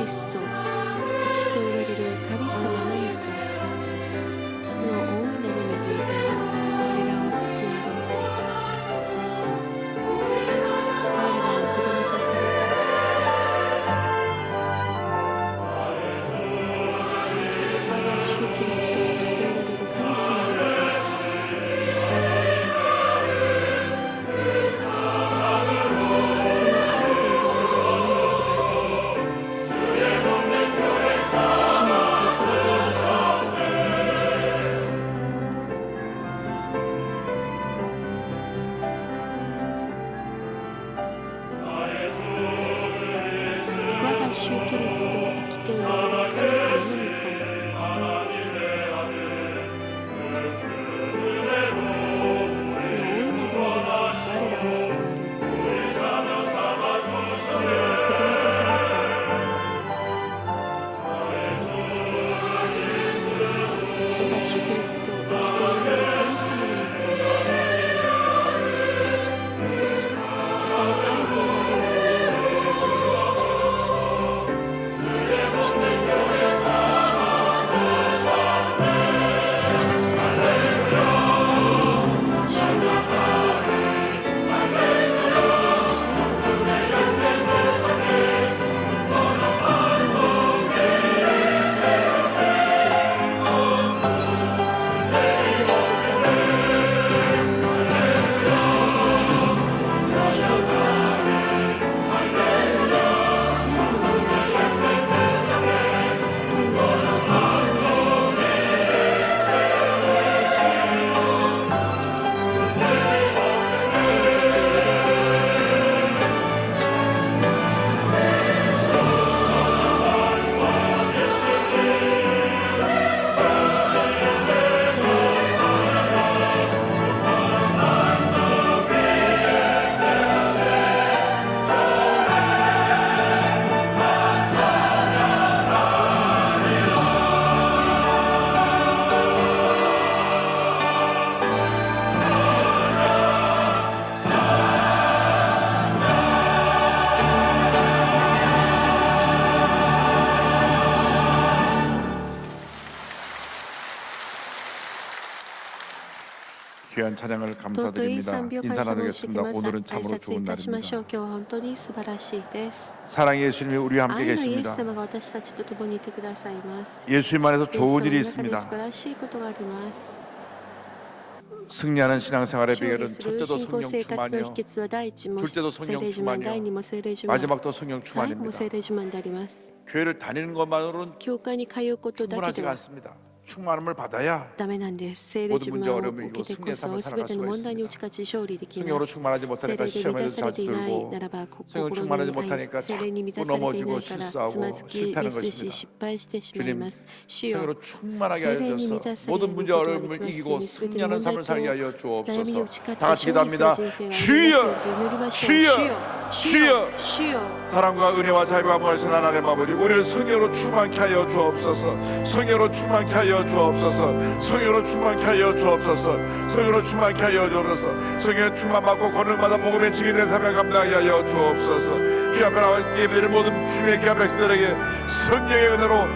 Speaker 20: リスト生きておられる神様の御子その大いなる恵みで我らを救われ我らを子供とされた我が主キリスト生きておられる神様の御子我が主キリスト生きておられる神様の御子
Speaker 6: 귀한 찬양을
Speaker 20: 尊い
Speaker 6: 감사드립니다.
Speaker 20: 賛美を感
Speaker 6: 인사
Speaker 20: 謝申し上げ
Speaker 6: 나누겠습니다.
Speaker 20: ます。
Speaker 6: 오늘은
Speaker 20: 挨
Speaker 6: 참으로
Speaker 20: 拶い
Speaker 6: 좋은
Speaker 20: たしましょう。
Speaker 6: 날입니다.
Speaker 20: 今日は本当に素晴らしいです。
Speaker 6: 사랑의 예수님이 우리와 함께
Speaker 20: 愛のイエス
Speaker 6: 계십니다.
Speaker 20: 様が私たちと共にいてくださいます。
Speaker 6: 예수님 안에서
Speaker 20: イエス様
Speaker 6: 좋은
Speaker 20: の
Speaker 6: 일이
Speaker 20: 中で素
Speaker 6: 있습니다.
Speaker 20: 晴らしいことがあります。
Speaker 6: 승리하는 신앙생활의
Speaker 20: 勝利
Speaker 6: 비결은
Speaker 20: する
Speaker 6: 첫째도
Speaker 20: 信仰
Speaker 6: 성령
Speaker 20: 生活の
Speaker 6: 충만이요
Speaker 20: 秘訣は第一も
Speaker 6: 둘째도
Speaker 20: 聖
Speaker 6: 성령
Speaker 20: 霊自慢、第
Speaker 6: 충만이요
Speaker 20: 二も聖霊自慢、
Speaker 6: 마지막도 성령
Speaker 20: 最後も
Speaker 6: 충만입니다.
Speaker 20: 聖霊自慢であります。
Speaker 6: 교회를 다니는 것만으로는
Speaker 20: 教会に通うことだけで
Speaker 6: 충분하지가
Speaker 20: は
Speaker 6: 않습니다. 충만함을 받아야
Speaker 20: ダメなんです。聖霊自
Speaker 6: 모든
Speaker 20: 慢
Speaker 6: 문제
Speaker 20: を
Speaker 6: 어려움을
Speaker 20: 受け
Speaker 6: 이기고
Speaker 20: てこ
Speaker 6: 승리의
Speaker 20: そ
Speaker 6: 삶을
Speaker 20: すべて
Speaker 6: 살아갈
Speaker 20: の
Speaker 6: 수가
Speaker 20: 問題に打
Speaker 6: 있습니다.
Speaker 20: ち勝ち勝利できま
Speaker 6: 성령으로
Speaker 20: す。
Speaker 6: 충만하지
Speaker 20: 聖
Speaker 6: 못하니까
Speaker 20: 霊で満
Speaker 6: 시험에도
Speaker 20: たされ
Speaker 6: 자주
Speaker 20: ていない
Speaker 6: 들고
Speaker 20: ならば
Speaker 6: 성령
Speaker 20: 心
Speaker 6: 충만하지
Speaker 20: に愛
Speaker 6: 못하니까
Speaker 20: 聖霊に満
Speaker 6: 자꾸
Speaker 20: たされていな
Speaker 6: 넘어지고
Speaker 20: いからつ
Speaker 6: 실수하고
Speaker 20: まずき
Speaker 6: 실패하는
Speaker 20: ミスし
Speaker 6: 것입니다.
Speaker 20: 失敗してしまいま
Speaker 6: 주님
Speaker 20: す。主よ
Speaker 6: 성령으로 충만하게
Speaker 20: 聖
Speaker 6: 하여
Speaker 20: 霊に満
Speaker 6: 주셔서
Speaker 20: たされる
Speaker 6: 모든
Speaker 20: こ
Speaker 6: 문제
Speaker 20: とができ
Speaker 6: 어려움을
Speaker 20: ますよう
Speaker 6: 이기고
Speaker 20: にすべての
Speaker 6: 승리하는
Speaker 20: 問題
Speaker 6: 삶을 살게
Speaker 20: と
Speaker 6: 하여
Speaker 20: 悩みに
Speaker 6: 주옵소서.
Speaker 20: 打ち勝って
Speaker 6: 다 같이
Speaker 20: 勝利する
Speaker 6: 기도합니다.
Speaker 20: 人生を歩みますように祈りましょう。
Speaker 6: 주여
Speaker 20: 主よ主よ
Speaker 6: 사랑과 은혜와 자비와 무하신 하나님 아버지 우리를 성령으로 충만케 하여 주옵소서. 성령으로 충만케 하여 주옵소서. 성령으로 충만케 하여 주옵소서. 성령으로 충만케 하여 주옵소서. 성령의 충만받고 권능받아 복음의 증인된 삶을 감당하게 하여 주옵소서. 주 앞에 나와 예배드리는 모든 주님의 귀한 백성들에게 성령의 은혜로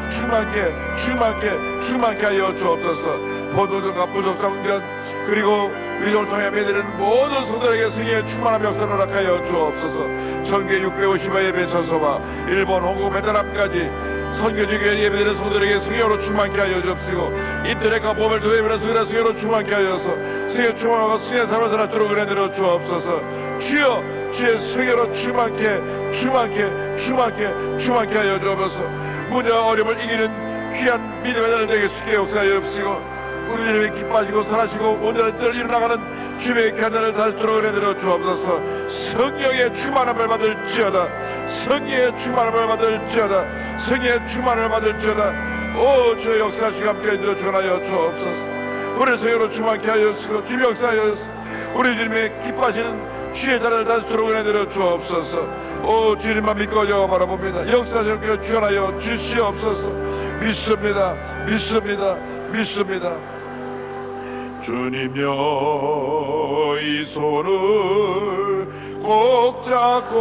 Speaker 6: 충만케 하여 주옵소서. 보도전과 부족성전 그리고 위정을 통해 예배드리는 모든 성도들에게 성령의 충만한 역사를 허락하여 주옵소서. 전개 650화 예배 전소와 일본 홍콩 베트남까지 선교지교회 예배드리는 성도들에게 성령으로 충만케 하여 주옵시고 인터넷과 모바일 통해 예배드리는 성도들에게 성령으로 충만케 하여서 성령 충만하고 성령의 삶을 살아도록 은혜 내려 주옵소서. 주여 주의 성령으로 충만케 하여 주옵소서. 문제와 어려움을 이기는 귀한 믿음의 날을 되게 쉽게 역사하여 주옵시고 우리 주님이 기뻐하시고 선하시고 온전한 뜻을 이루나가는 주님의 귀한 날을 다시 돌아오게 되어 주옵소서. 성령의 충만함을 받을지어다. 성령의 충만함을 받을지어다. 성령의 충만함을 받을지어다. 오 주의 역사하시고 함께 해주어 주관하여 주옵소서. 우리 성령으로 충만케 하여 주시고 주님 역사하여 우리 주님의 기뻐하시는 주의 자리를 다시 돌아오게 되어 주옵소서. 오 주님만 믿고 저 바라봅니다. 역사하시고 주관하여 주시옵소서. 믿습니다. 주님여 이 손을 꼭 잡고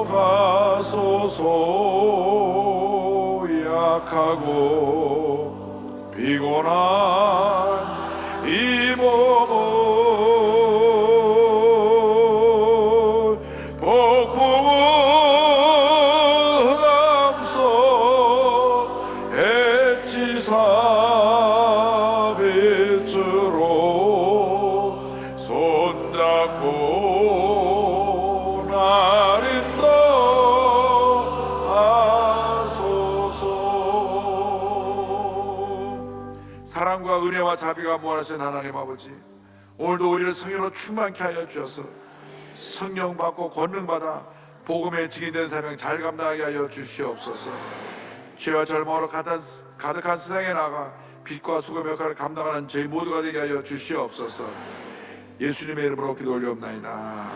Speaker 6: 가소서. 하고 피곤한 이 몸을 복부문 흑암속 엣지사 빛으로 손잡고 날 인도하소서. 사랑과 은혜와 자비가 무한하신 하나님 아버지, 오늘도 우리를 성령으로 충만케 하여 주셔서 성령 받고 권능 받아 복음의 증인된 사명 잘 감당하게 하여 주시옵소서. 죄와 절망으로 가득한 세상에 나가 빛과 수고의 역할을 감당하는 저희 모두가 되게 하여 주시옵소서. 예수님의 이름으로 기도 올려옵나이다.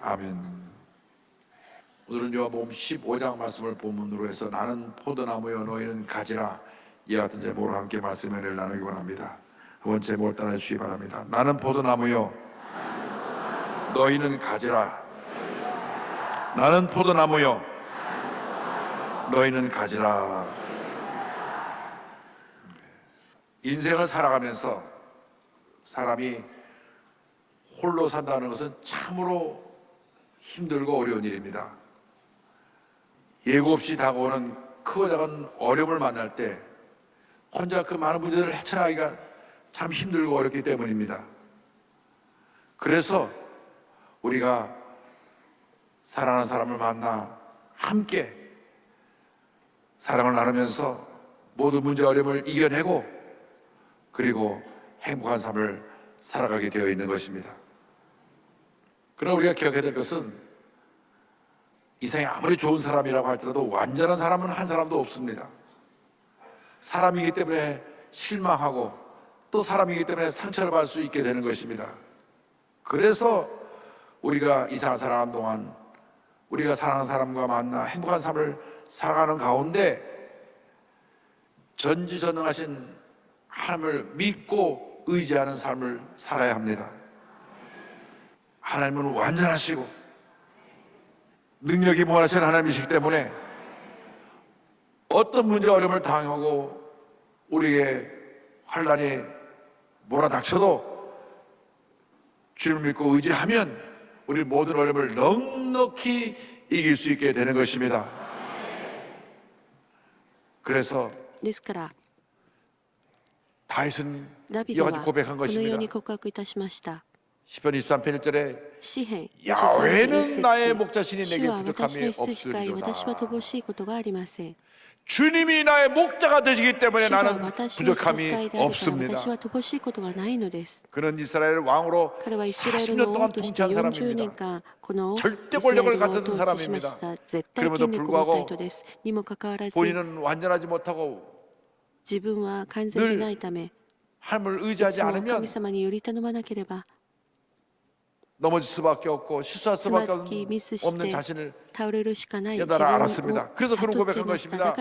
Speaker 6: 아멘. 오늘은 요한복음 15장 말씀을 본문으로 해서 나는 포도나무여 너희는 가지라, 이와 같은 제목으로 함께 말씀의 은혜를 나누기 원합니다. 한번 제목을 따라해 주시기 바랍니다. 나는 포도나무요 너희는 가지라. 나는 포도나무요 너희는 가지라. 인생을 살아가면서 사람이 홀로 산다는 것은 참으로 힘들고 어려운 일입니다. 예고 없이 다가오는 크고 작은 어려움을 만날 때 혼자 그 많은 문제들을 헤쳐나가기가 참 힘들고 어렵기 때문입니다. 그래서 우리가 사랑하는 사람을 만나 함께 사랑을 나누면서 모든 문제 어려움을 이겨내고 그리고 행복한 삶을 살아가게 되어 있는 것입니다. 그러나 우리가 기억해야 될 것은 이 세상에 아무리 좋은 사람이라고 할지라도 완전한 사람은 한 사람도 없습니다. 사람이기 때문에 실망하고 또 사람이기 때문에 상처를 받을 수 있게 되는 것입니다. 그래서 우리가 이 세상을 살아가는 동안 우리가 사랑하는 사람과 만나 행복한 삶을 살아가는 가운데 전지전능하신 하나님을 믿고 의지하는 삶을 살아야 합니다. 하나님은 완전하시고 능력이 무한하신 하나님이시기 때문에 어떤 문제 어려움을 당하고 우리에게 환난이 몰아닥쳐도 주님을 믿고 의지하면 우리 모든 어려움을 넉넉히 이길 수 있게 되는 것입니다. 그래서 다윗은 이와 같이 고백한 것입니다. 시편 23편 1절에 야훼는 나의 목자시니 내게 부족함이 없으리로다. 주님이 나의 목자가 되시기 때문에 나는 부족함이 없습니다. 그는 이스라엘 왕으로 40년 동안 통치한 사람입니다. 절대 권력을 갖춘 사람입니다. 그럼에도 불구하고 본인은 완전하지 못하고 늘 하나님을 의지하지 않으면 넘어질 수밖에 없고 실수할 수밖에 없는 자신을 깨달아 알았습니다. 그래서 그런 고백한 것입니다.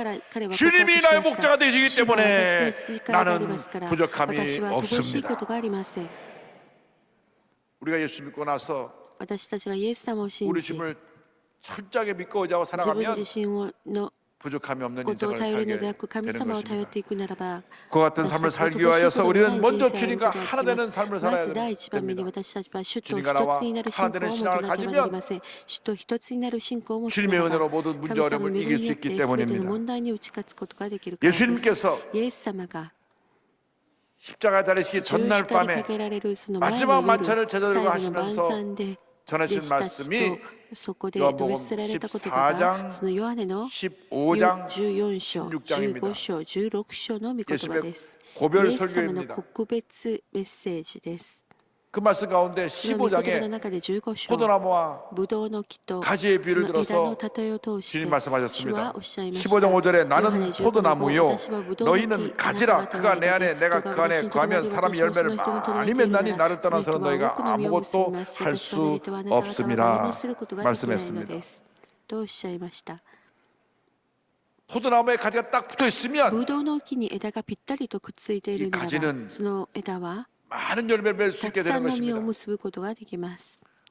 Speaker 6: 주님이 나의 목자가 되시기 때문에 나는 부족함이 없습니다. 우리가 예수 믿고 나서 우리 주님을 철저하게 믿고 의지하고 살아가면 부족함이 없는 인생을 살게 되는 것입니다. 그 같은 삶을 살기 위하여서 우리는 먼저 주님과 하나 되는 삶을 살아야 됩니다. 주님과 나와 하나 되는 신앙을 가지면 주님의 은혜로 모든 문제 어려움을 이길 수 있기 때문입니다. 예수님께서 십자가에 달리시기 전날 밤에 마지막 만찬을 제대로 하시면서 전하신 말씀이 요한복음 14장, 15장, 16장입니다. 예수님의 고별 설교입니다. 그 말씀 가운데 15장에 포도나무와 가지의 비유를 들어서 주님 말씀하셨습니다. 15장 5절에 나는 포도나무요 너희는 가지라. 그가 내 안에 내가 그 안에 거하면 사람이 열매를 많이 맺나니 나를 떠나서는 너희가 아무것도 할 수 없음이라 말씀했습니다. 포도나무에 가지가 딱 붙어 있으면 이 가지는 많은 열매를 맺을 수 있게 되는 것입니다.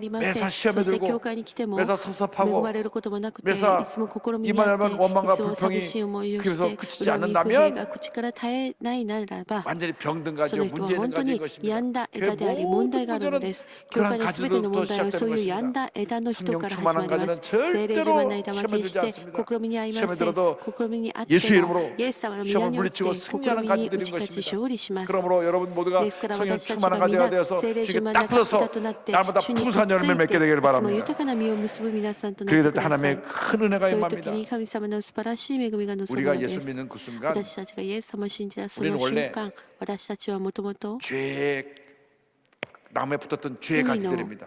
Speaker 20: りません。
Speaker 6: 매사
Speaker 20: そ
Speaker 6: 시험에
Speaker 20: して
Speaker 6: 들고
Speaker 20: 教会に来ても
Speaker 6: 매사
Speaker 20: 恵
Speaker 6: 섭섭하고
Speaker 20: まれることもなくて、い
Speaker 6: 매사
Speaker 20: つも試みに
Speaker 6: 이만
Speaker 20: あって
Speaker 6: 하면 원망과
Speaker 20: いつも
Speaker 6: 불평이
Speaker 20: 寂しい思いを
Speaker 6: 그래서
Speaker 20: して
Speaker 6: 그치지
Speaker 20: 恨み不平
Speaker 6: 않는다면
Speaker 20: が口から絶えないならば
Speaker 6: 완전히 병든
Speaker 20: そ
Speaker 6: 가지요
Speaker 20: の人は
Speaker 6: 문제는
Speaker 20: 本当
Speaker 6: 가지인
Speaker 20: に
Speaker 6: 것입니다.
Speaker 20: 病んだ
Speaker 6: 그
Speaker 20: 枝であり問題
Speaker 6: 모든
Speaker 20: があるの
Speaker 6: 문제는
Speaker 20: です。教会
Speaker 6: 그러한
Speaker 20: のすべての問
Speaker 6: 가지로부터
Speaker 20: 題はそういう
Speaker 6: 시작되는
Speaker 20: 病ん
Speaker 6: 것입니다.
Speaker 20: だ枝の人
Speaker 6: 성령
Speaker 20: から始
Speaker 6: 충만한
Speaker 20: まります。
Speaker 6: 가지는
Speaker 20: 聖霊充満な
Speaker 6: 절대로
Speaker 20: 枝は
Speaker 6: 시험에
Speaker 20: 決し
Speaker 6: 들지
Speaker 20: て
Speaker 6: 않습니다.
Speaker 20: 試みに合いま
Speaker 6: 시험에
Speaker 20: せん。
Speaker 6: 들어도
Speaker 20: 試みにあって
Speaker 6: 예수
Speaker 20: も
Speaker 6: 이름으로
Speaker 20: イエス様の皆
Speaker 6: 시험을
Speaker 20: によって
Speaker 6: 물리치고
Speaker 20: 試
Speaker 6: 승리하는
Speaker 20: みに
Speaker 6: 가지들인
Speaker 20: 打ち勝ち
Speaker 6: 것입니다.
Speaker 20: 勝利します。
Speaker 6: 그러므로 여러분 모두가
Speaker 20: ですから
Speaker 6: 성령
Speaker 20: 私たち
Speaker 6: 충만한
Speaker 20: が
Speaker 6: 가지가
Speaker 20: 皆
Speaker 6: 되어서
Speaker 20: 聖霊充
Speaker 6: 주께
Speaker 20: 満
Speaker 6: 딱
Speaker 20: な方
Speaker 6: 붙어서
Speaker 20: となって
Speaker 6: 날마다
Speaker 20: 主にくっ
Speaker 6: 풍성한
Speaker 20: つ
Speaker 6: 열매
Speaker 20: い
Speaker 6: 맺게
Speaker 20: て
Speaker 6: 되기를
Speaker 20: いつも
Speaker 6: 바랍니다.
Speaker 20: 豊かな実を結ぶ皆さんとなっ
Speaker 6: 그래야
Speaker 20: て
Speaker 6: 될
Speaker 20: ください。
Speaker 6: 하나님의 큰 은혜가
Speaker 20: そういう時
Speaker 6: 임합니다.
Speaker 20: に神様の素晴らしい恵みが望む
Speaker 6: 우리가
Speaker 20: ので
Speaker 6: 예수
Speaker 20: す。
Speaker 6: 믿는 그 순간
Speaker 20: 私たちがイエス様を信じたそ
Speaker 6: 우리는
Speaker 20: の
Speaker 6: 원래
Speaker 20: 瞬間、私たちはもともと
Speaker 6: 죄의 나무에 붙었던 죄의
Speaker 20: 罪の
Speaker 6: 가지들입니다.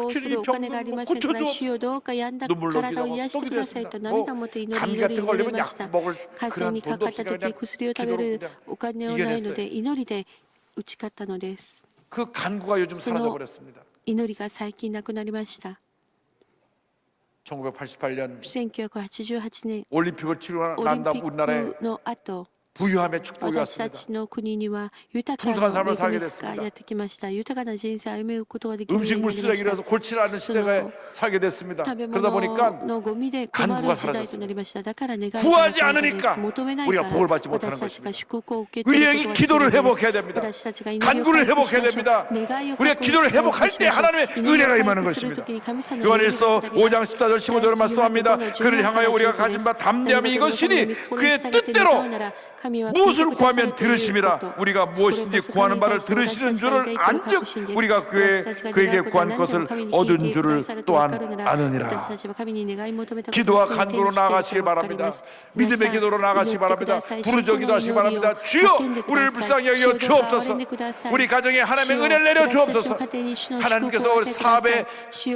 Speaker 20: をするお金がありませんから、主よどうか病んだ体を癒してくださいと涙を持って祈りを入れました。風邪にかかった時、薬を食べるお金をないので、祈りで打ち勝ったのです。
Speaker 6: 그 간구가 요즘 사라져 버렸습니다.
Speaker 20: 祈りが最近なくなりました。
Speaker 6: 1988년
Speaker 20: 1988年
Speaker 6: 올림픽을 치르고
Speaker 20: オリ
Speaker 6: 난
Speaker 20: ン
Speaker 6: 다음
Speaker 20: ピッ
Speaker 6: 우리나라에
Speaker 20: クの後
Speaker 6: 부유함의 축복이
Speaker 20: 私た
Speaker 6: 왔습니다.
Speaker 20: ちの国には豊か
Speaker 6: 풍성한
Speaker 20: な
Speaker 6: 삶을
Speaker 20: 恵
Speaker 6: 살게
Speaker 20: み
Speaker 6: 됐습니다.
Speaker 20: がやってきました。豊かな人生を歩むことができるように
Speaker 6: 음식물
Speaker 20: なりまし
Speaker 6: 쓰레기라서
Speaker 20: た。
Speaker 6: 골치 않은 시대가 살게 됐습니다.
Speaker 20: 食べ
Speaker 6: 그러다
Speaker 20: 物
Speaker 6: 보니까
Speaker 20: のゴミで困
Speaker 6: 간구가
Speaker 20: る時代となり
Speaker 6: 사라졌습니다.
Speaker 20: ました。だから願いが
Speaker 6: 구하지
Speaker 20: なくなったので
Speaker 6: 않으니까
Speaker 20: す。求めない
Speaker 6: 우리가
Speaker 20: か
Speaker 6: 복을
Speaker 20: ら
Speaker 6: 받지 못하는
Speaker 20: 私たちが
Speaker 6: 것입니다.
Speaker 20: 祝福を受け取る
Speaker 6: 우리에게
Speaker 20: ことができ
Speaker 6: 기도를
Speaker 20: るので
Speaker 6: 회복해야
Speaker 20: す。
Speaker 6: 됩니다.
Speaker 20: 私たちが祈りを
Speaker 6: 간구를
Speaker 20: 回復し
Speaker 6: 회복해야
Speaker 20: ましょう。
Speaker 6: 됩니다.
Speaker 20: 願いを
Speaker 6: 우리가
Speaker 20: 回復
Speaker 6: 기도를
Speaker 20: しま
Speaker 6: 회복할
Speaker 20: し
Speaker 6: 때
Speaker 20: ょう。
Speaker 6: 하나님의
Speaker 20: 祈りを
Speaker 6: 은혜가
Speaker 20: 回
Speaker 6: 임하는
Speaker 20: 復する
Speaker 6: 것입니다.
Speaker 20: 時に神様の恵みが
Speaker 6: 요한일서
Speaker 20: 下りま
Speaker 6: 5장
Speaker 20: す。
Speaker 6: 14절 15절을 말씀합니다. 그를 향하여 우리가 가진 바 담대함이 이것이니 그의 뜻대로 무엇을 구하면 들으심이라. 우리가 무엇인지 구하는 바를 들으시는 줄을 안즉 우리가 그에게 구한 것을 얻은 줄을 또한 아느니라. 기도와 간구로 나아가시길 바랍니다. 믿음의 기도로 나아가시기 바랍니다. 부르짖어 기도하시기 바랍니다. 주여 우리를 불쌍히 여겨 주옵소서. 우리 가정에 하나님의 은혜를 내려 주옵소서. 하나님께서 우리 사업에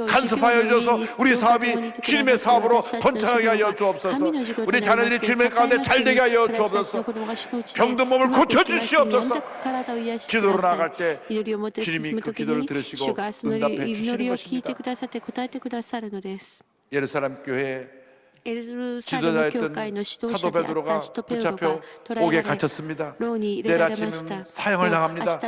Speaker 6: 간섭하여 주셔서 우리 사업이 주님의 사업으로 번창하게 하여 주옵소서. 우리 자녀들이 주님의 가운데 잘되게 하여 주옵소서. 병든 몸을 고쳐주시옵소서. 기도로 나아갈 때 주님이 그 기도를 들으시고 응답해 주시는 것입니다. 예루살렘 교회 지도자였던 사도 베드로가 붙잡혀 옥에 갇혔습니다. 내일 아침 사형을 당합니다.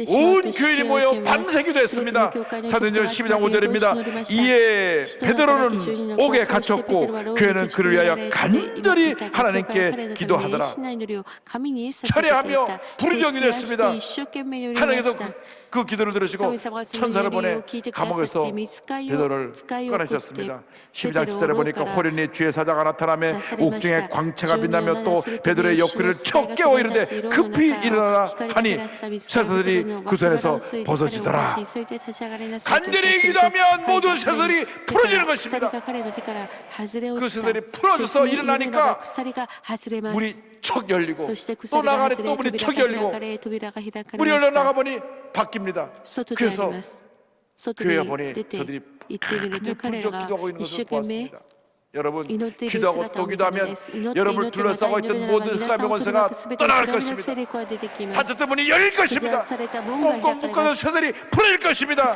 Speaker 6: 온 교인이 모여 밤새 기도했습니다. 사도행전 12장 5절입니다. 이에 베드로는 옥에 갇혔고 교회는 그를 위하여 간절히 하나님께 기도하더라. 철회하며 부르짖어 기도했습니다. 하나님께서 그 기도를 들으시고 천사를 보내 감옥에서 베드로를 꺼내셨습니다. 12장 7절에 보니까 호련히 주의 사자가 나타나며 옥중에 광채가 빛나며 또 베드로의 옆구리를 쳐 깨워 이르되 급히 일어나라 하니 쇠사슬이 그 손에서 벗어지더라. 간절히 기도하면 모든 쇠사슬이 풀어지는 것입니다. 그 쇠사슬이 풀어져서 일어나니까 문이 척 열리고 또 나가니 또 문이 척 열리고 문이 열려나가 보니 바뀝니다. 그래서 교회에 보니 저들이 그렇게 부르짖어 기도하고 있는 것을 보았습니다. 여러분 기도하고 또 기도하면 여러분을 둘러싸고 있던 모든 흑암의 권세가 떠나갈 것입니다. 닫혔던 문이 열릴 것입니다. 꽁꽁 묶어서 쇠들이 풀어질 것입니다.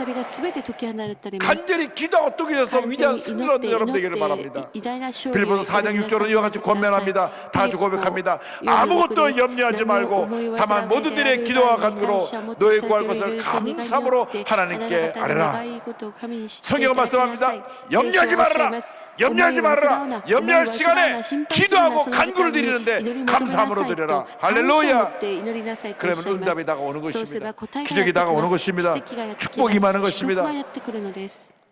Speaker 6: 간절히 기도하고 또 기도해서 위대한 승리를 얻는 여러분 되기를 바랍니다. 빌립보서 4장 6절은 이와 같이 권면합니다. 다 같이 고백합니다. 아무것도 염려하지 말고 다만 모든 일에 기도와 간구로 너희 구할 것을 감사함으로 하나님께 아뢰라. 성경은 말씀합니다. 염려하지 말아라. 염려하지 말아라. 염려할 시간에 기도하고 간구를 드리는데 감사함으로 드려라. 할렐루야. 그러면 응답이 다가오는 것입니다. 기적이 다가오는 것입니다. 축복이 임하는 것입니다.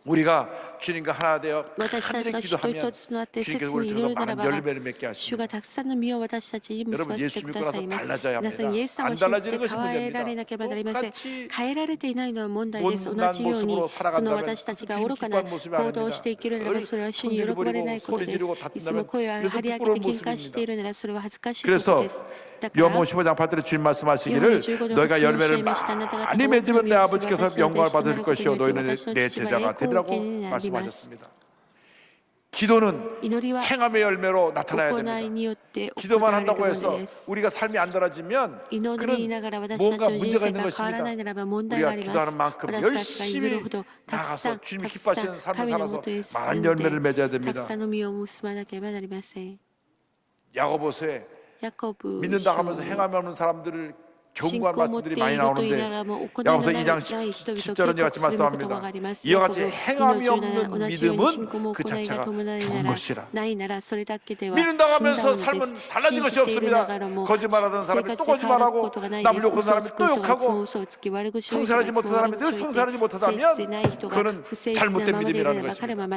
Speaker 6: 우리가 주님과 하나 되어 간절히 기도하면 주님께서 우리 통해서 많은 열매를 맺게 하십니다. 여러분 예수 믿고 나서 달라져야 합니다. 안 달라지는 것이 문제입니다. 똑같이 못난 모습으로 살아간다면 기뻐하는 모습이 아닙니다. 손질을 버리고 소리 지르고 다툰다면 그래서 부끄러운 모습입니다. 그래서 요한복음 15장 8절에 주님 말씀하시기를 너희가 열매를 많이 맺으면 내 아버지께서 영광을 받으실 것이요 너희는 내 제자가 되리라고 말씀하셨습니다. 기도는 행함의 열매로 나타나야 됩니다. 기도만 한다고 해서 우리가 삶이 안 달라지면 그런 뭔가 문제가 있는 것입니다. 우리가 기도하는 만큼 열심히 나가서 주님이 기뻐하시는 삶을 살아서 많은 열매를 맺어야 됩니다. 야고보서에 믿는다 하면서 행함이 없는 사람들을 경고한 말씀들이 많이 나오는데 야고보서 2장 10절은 이와 같이 말씀합니다. 이와 같이 행함이 없는 믿음은 그 자체가 죽은 것이라. 믿는다 하면서 삶은 달라진 것이 없습니다. 거짓말하는 사람이 또 거짓말하고 남을 욕하는 사람이 또 욕하고 성실하지 못한 사람이 늘 성실하지 못하다면 그거는 잘못된 믿음이라는 것입니다.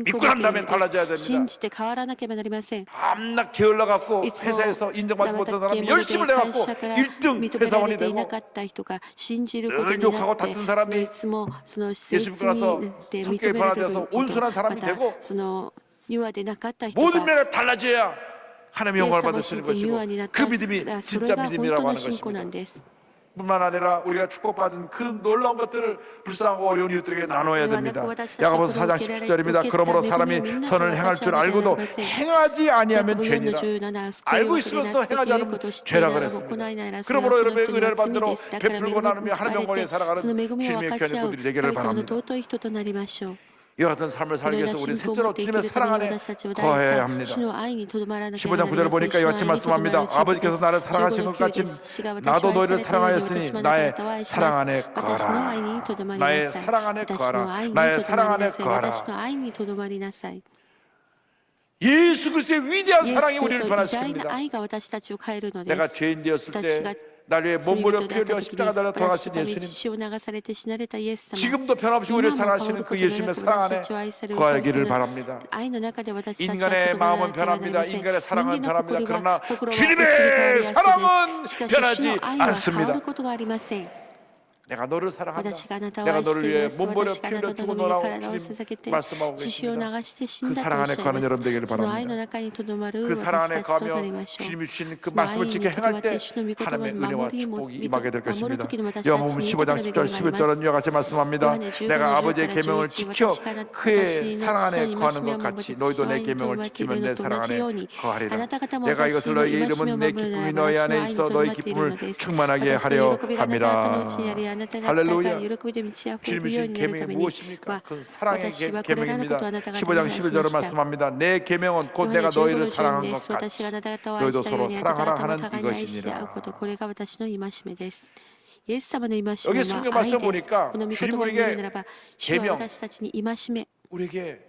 Speaker 6: 믿고 난 다음에 달라져야 됩니다. 밤낮 게을러 갖고 회사에서 인정받지 못한 사람이 열심을 내갖고 1등 회사원이 되고 늘 욕하고 다툰 사람이 예수 믿고 나서 성격이 변화되어서 온순한 사람이 되고 모든 면에 달라져야 하나님의 영광을 받을 수 있는 것이고 그 믿음이 진짜 믿음이라고 하는 것입니다. 뿐만 아니라 우리가 축복받은 그 놀라운 것들을 불쌍하고 어려운 이웃들에게 나눠야 됩니다. 야고보서 4장 17절입니다. 그러므로 사람이 선을 행할 줄 알고도 행하지 아니하면 죄니라. 알고 있으면서 행하지 않으면 죄라 그랬습니다. 그러므로 여러분의 은혜를 받들어 베풀고 나누며 하나님의 영광에 살아가는 주님의 귀한 일들이 되기를 바랍니다. 이와 같은 삶을 살기 위해서 우리는 셋째로 주님의 사랑 안에 거해야 합니다. 15장 9절을 보니까 이와 같이 말씀합니다. 아버지께서 나를 사랑하신 것 같이 나도 너희를 사랑하였으니 나의 사랑 안에 거하라. 나의 사랑 안에 거하라. 나의 사랑 안에 거하라. 예수 그리스도의 위대한 사랑이 우리를 변화시킵니다. 내가 죄인 되었을 때 날 위해
Speaker 20: 罪
Speaker 6: 몸부려
Speaker 20: 人
Speaker 6: 피
Speaker 20: であった
Speaker 6: 흘려
Speaker 20: 時
Speaker 6: 십자가
Speaker 20: に
Speaker 6: 달려
Speaker 20: 私の
Speaker 6: 돌아가신
Speaker 20: ために
Speaker 6: 예수님,
Speaker 20: 血を流されて死なれたイエス様
Speaker 6: 지금도 변함없이 우리를
Speaker 20: 今も変わ
Speaker 6: 사랑하시는
Speaker 20: る
Speaker 6: 그
Speaker 20: ことな
Speaker 6: 예수님의
Speaker 20: く
Speaker 6: 사랑
Speaker 20: 私
Speaker 6: 안에
Speaker 20: たちを愛される
Speaker 6: 거하기를
Speaker 20: 神様の
Speaker 6: 바랍니다.
Speaker 20: 愛の中で私たちは
Speaker 6: 인간의
Speaker 20: とどまら
Speaker 6: 마음은
Speaker 20: なければなり
Speaker 6: 변합니다.
Speaker 20: ません
Speaker 6: 인간의
Speaker 20: 人
Speaker 6: 사랑은
Speaker 20: 間の
Speaker 6: 변합니다.
Speaker 20: 心
Speaker 6: 그러나
Speaker 20: は心は移り変わ
Speaker 6: 주님의
Speaker 20: りやすい
Speaker 6: 사랑은
Speaker 20: ですしかし主
Speaker 6: 변하지
Speaker 20: の愛は変わ
Speaker 6: 않습니다.
Speaker 20: ることがありません
Speaker 6: 내가 너를 사랑한다.
Speaker 20: 私があなたを
Speaker 6: 내가
Speaker 20: 愛し
Speaker 6: 너를
Speaker 20: てい
Speaker 6: 위해
Speaker 20: ます
Speaker 6: 몸부려
Speaker 20: 私があ
Speaker 6: 피
Speaker 20: なた
Speaker 6: 흘려
Speaker 20: のた
Speaker 6: 죽고
Speaker 20: めに
Speaker 6: 너라고
Speaker 20: 体を
Speaker 6: 주님
Speaker 20: 捧げて
Speaker 6: 말씀하고
Speaker 20: 血潮を流
Speaker 6: 계십니다.
Speaker 20: して死
Speaker 6: 그
Speaker 20: んだと
Speaker 6: 사랑
Speaker 20: おっ
Speaker 6: 안에
Speaker 20: しゃい
Speaker 6: 거하는
Speaker 20: ます
Speaker 6: 여러분 되기를
Speaker 20: その愛の
Speaker 6: 바랍니다.
Speaker 20: 中にとどまる
Speaker 6: 그 사랑
Speaker 20: 私
Speaker 6: 안에
Speaker 20: たちとなり
Speaker 6: 거하며
Speaker 20: ましょう
Speaker 6: 주님이 주신 그
Speaker 20: その愛
Speaker 6: 말씀을
Speaker 20: に
Speaker 6: 지켜
Speaker 20: とどま
Speaker 6: 행할
Speaker 20: って
Speaker 6: 때
Speaker 20: 主の御言葉
Speaker 6: 하나님의
Speaker 20: を
Speaker 6: 은혜와
Speaker 20: 守り
Speaker 6: 축복이 임하게 될
Speaker 20: 守る
Speaker 6: 것입니다.
Speaker 20: 時の私たち
Speaker 6: 요한복음
Speaker 20: に
Speaker 6: 15장 10절 11절은 이와 같이 말씀합니다. 내가 아버지의 계명을 지켜 그의 사랑 안에 거하는 것 같이 너희도 내 계명을 지키면 내 사랑 안에 거하리라. 내가 이것을 너희에게 이름은 내 기쁨이 너희 안에 있어 너희 기쁨을 충만하게 하려 함이라. 할렐루야. 주님이 주신 계명이 무엇입니까? 그 사랑의 계명입니다. 15장 11절을 말씀합니다. 내 계명은 곧 내가 너희를 사랑한 것 같이 너희도 서로 사랑하라 하는 이것이니라. 여기 성경 말씀 보니까 주님 우리에게 계명, 우리에게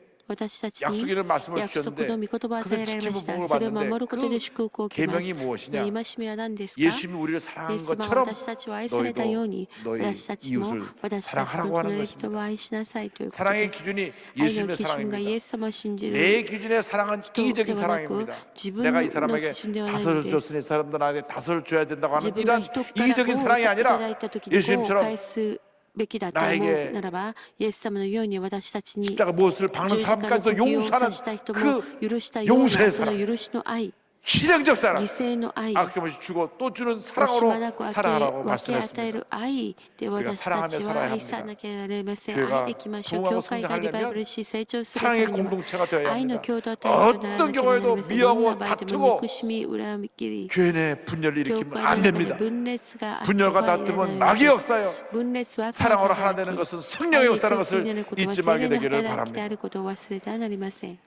Speaker 6: 약속이라는 말씀을
Speaker 20: 約束の
Speaker 6: 주셨는데
Speaker 20: 御言葉を与えられました。
Speaker 6: 그것을
Speaker 20: それを守
Speaker 6: 지키는
Speaker 20: ることで祝福を受けます。
Speaker 6: 계명이
Speaker 20: その
Speaker 6: 무엇이냐?
Speaker 20: 戒めは何ですか？
Speaker 6: 예수님이 우리를
Speaker 20: イエ
Speaker 6: 사랑한
Speaker 20: ス様は
Speaker 6: 것처럼
Speaker 20: 私たちを愛されたように、
Speaker 6: 너희
Speaker 20: 私たちも
Speaker 6: 이웃을
Speaker 20: 私たちの
Speaker 6: 사랑하라고 하는
Speaker 20: 隣人を
Speaker 6: 것입니다.
Speaker 20: 愛しなさいということ
Speaker 6: 사랑의
Speaker 20: です。
Speaker 6: 기준이
Speaker 20: 愛の
Speaker 6: 예수님의
Speaker 20: 基準がイ
Speaker 6: 사랑입니다.
Speaker 20: エス様を信じる
Speaker 6: 내 기준의 사랑은
Speaker 20: 人で
Speaker 6: 이기적인
Speaker 20: はなく
Speaker 6: 사랑입니다.
Speaker 20: 自分
Speaker 6: 내가 이
Speaker 20: の
Speaker 6: 사람에게
Speaker 20: 基準ではない
Speaker 6: 다섯을
Speaker 20: んです。
Speaker 6: 줬으니 이 사람도 나에게 다섯을 줘야 된다고
Speaker 20: 自
Speaker 6: 하는
Speaker 20: 分が
Speaker 6: 이런
Speaker 20: 人から
Speaker 6: 이기적인
Speaker 20: 5を
Speaker 6: 사랑이
Speaker 20: いた
Speaker 6: 아니라
Speaker 20: だいた時に5を
Speaker 6: 예수님처럼
Speaker 20: 返すべきだと思うならば、イエス様のように私たちに
Speaker 6: 십자가 무엇을 박는
Speaker 20: 十字架の
Speaker 6: 사람까지도
Speaker 20: 釘を
Speaker 6: 용서하는
Speaker 20: 刺した人も
Speaker 6: 그
Speaker 20: 許したような
Speaker 6: 용서의
Speaker 20: その
Speaker 6: 사랑,
Speaker 20: 許しの愛、
Speaker 6: 희생적 사랑,
Speaker 20: 犠牲の愛、
Speaker 6: 아낌없이 주고 또 주는
Speaker 20: 惜し
Speaker 6: 사랑으로
Speaker 20: まなく分け
Speaker 6: 살아가라고
Speaker 20: 与え
Speaker 6: 말씀했습니다.
Speaker 20: る愛で私たちは愛さなければなりません。愛でいきましょう。教会がリバイバルし成長するため
Speaker 6: 사랑의
Speaker 20: には
Speaker 6: 공동체가 되어야
Speaker 20: 愛の
Speaker 6: 합니다.
Speaker 20: 共同体とならな
Speaker 6: 어떤
Speaker 20: ければなり
Speaker 6: 경우에도
Speaker 20: ません。どん
Speaker 6: 미워하고
Speaker 20: な場合でも
Speaker 6: 다투고
Speaker 20: 憎しみ、恨み切り、
Speaker 6: 교회 내 분열을
Speaker 20: 教
Speaker 6: 일으키면
Speaker 20: 会
Speaker 6: 안
Speaker 20: の中で
Speaker 6: 됩니다.
Speaker 20: 分裂があって
Speaker 6: 분열과
Speaker 20: はいけない
Speaker 6: 다툼은
Speaker 20: の
Speaker 6: 악의
Speaker 20: です。
Speaker 6: 역사요.
Speaker 20: 分裂は
Speaker 6: 사랑으로
Speaker 20: 悪の
Speaker 6: 하나
Speaker 20: 働
Speaker 6: 되는
Speaker 20: き。
Speaker 6: 것은 성령의
Speaker 20: 愛
Speaker 6: 역사라는
Speaker 20: と聖
Speaker 6: 것을
Speaker 20: なることは
Speaker 6: 잊지
Speaker 20: 聖
Speaker 6: 말게
Speaker 20: 霊の
Speaker 6: 되기를
Speaker 20: 働きであ
Speaker 6: 바랍니다.
Speaker 20: ることを忘れてはなりません。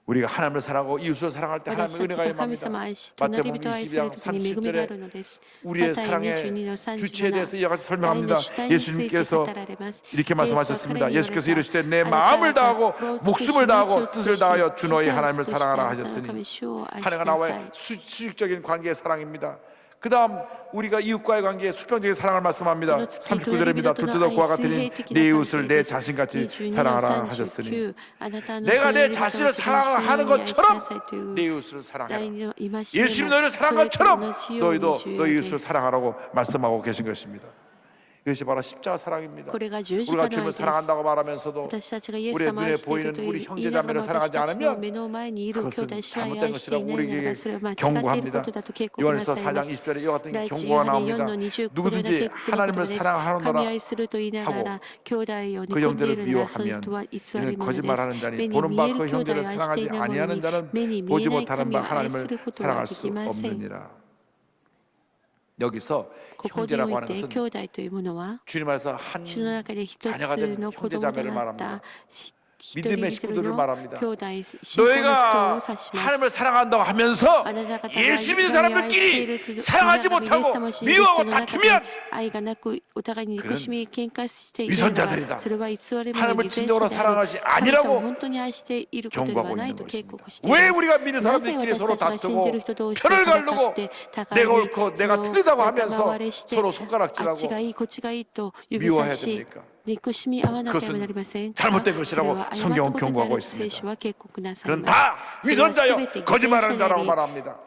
Speaker 6: 우리가 하나님을 사랑하고 이웃을 사랑할 때
Speaker 20: 私
Speaker 6: 하나님의
Speaker 20: たち
Speaker 6: 은혜가
Speaker 20: が神
Speaker 6: 임합니다.
Speaker 20: 様を愛し、
Speaker 6: 마태복음
Speaker 20: 隣人を愛する
Speaker 6: 22장
Speaker 20: 時に恵みがある
Speaker 6: 30절에
Speaker 20: のです。
Speaker 6: 우리의
Speaker 20: マタイ
Speaker 6: 사랑의
Speaker 20: 22の
Speaker 6: 주체에
Speaker 20: 37
Speaker 6: 대해서 이와 같이
Speaker 20: 愛の
Speaker 6: 설명합니다.
Speaker 20: 主体について
Speaker 6: 예수님께서
Speaker 20: 語られます。
Speaker 6: 이렇게
Speaker 20: イエスは彼
Speaker 6: 말씀하셨습니다.
Speaker 20: に言われ
Speaker 6: 예수께서
Speaker 20: た。
Speaker 6: 이르시되 내
Speaker 20: あなた
Speaker 6: 마음을
Speaker 20: 方
Speaker 6: 다하고
Speaker 20: は心を尽くし
Speaker 6: 목숨을 다하고
Speaker 20: 命を尽く
Speaker 6: 뜻을
Speaker 20: し
Speaker 6: 다하여 주 너희
Speaker 20: 資産を
Speaker 6: 하나님을
Speaker 20: 尽くして
Speaker 6: 사랑하라
Speaker 20: あなたの
Speaker 6: 하셨으니
Speaker 20: 神主を愛し
Speaker 6: 하나가
Speaker 20: なさ
Speaker 6: 나와의
Speaker 20: い。
Speaker 6: 수직적인 관계의 사랑입니다. 그 다음 우리가 이웃과의 관계에 수평적인 사랑을 말씀합니다. 39절입니다. 둘째도 그와 같으니 내 이웃을 내 자신같이 사랑하라 하셨으니 내가 내 자신을 사랑하는 것처럼 내 이웃을 사랑해라. 예수님이 너희를 사랑한 것처럼 너희도 너희 이웃을 사랑하라고 말씀하고 계신 것입니다. 이것이 바로 십자가 사랑입니다. 우리가 주님을 사랑한다고 말하면서도 우리의 눈에 보이는 우리 형제자매를 사랑하지 않으면 그것은 잘못된 것이라고 우리에게 경고합니다. 요한에서 4장 20절에 이와 같은 경고가 나옵니다. 누구든지 하나님을 사랑하노라 하고 그 형제를 미워하면 이는 거짓말하는 자니 보는 바 그 형제를 사랑하지 아니하는 자는 보지 못하는 바 하나님을 사랑할 수 없느니라. 여기서 형제라고 하는 것은 주님 안에서 한 자녀가 된 형제자매를 말합니다. 믿음의 식구들을 말합니다. 너희가 하나님을 사랑한다고 하면서 예수 믿는 사람들끼리 사랑하지 못하고 미워하고 다투면 그는 위선자들이다. 하나님을 진정으로 사랑하지 아니라고 경고하고 있는 것입니다. 왜 우리가 믿는 사람들끼리 서로 다투고 편을 가르고 내가 옳고 내가 틀리다고 하면서 서로 손가락질하고 미워해야 됩니까? 그것은 잘못된 것이라고 성경은 경고하고 있습니다. 그런 다 위선자여 거짓말하는 자라고 말합니다.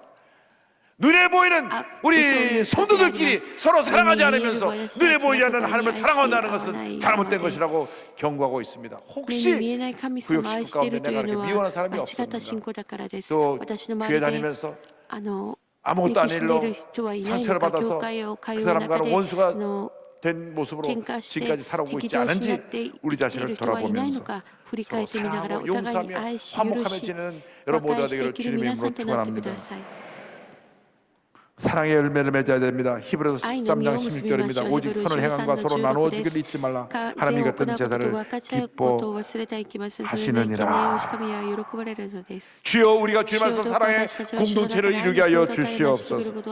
Speaker 6: 눈에 보이는 우리 성도들끼리 서로 사랑하지 않으면서 눈에 보이지 않는 하나님을 사랑한다는 것은 잘못된 것이라고 경고하고 있습니다. 혹시 구역식구 가운데 내가 이렇게 미워하는 사람이 없습니다. 또 교회 다니면서 아무것도 아닌 일로 상처를 받아서 그 사람과는 원수가 된 모습으로 지금까지 살아오고 있지 않은지 우리 자신을 돌아보면서 서로 사랑하고 용서하며 화목하며 지내는 여러분 모두가 되기를 주님의 이름으로 축원합니다. 사랑의 열매를 맺어야 됩니다. 히브리서 13장 16절입니다. 오직 선을 행함과 서로 나누어주기를 잊지 말라. 하나님 같은 제사를 기뻐하시느니라. 주여 우리가 주님 안에서 사랑의 공동체를 이루게 하여 주시옵소서.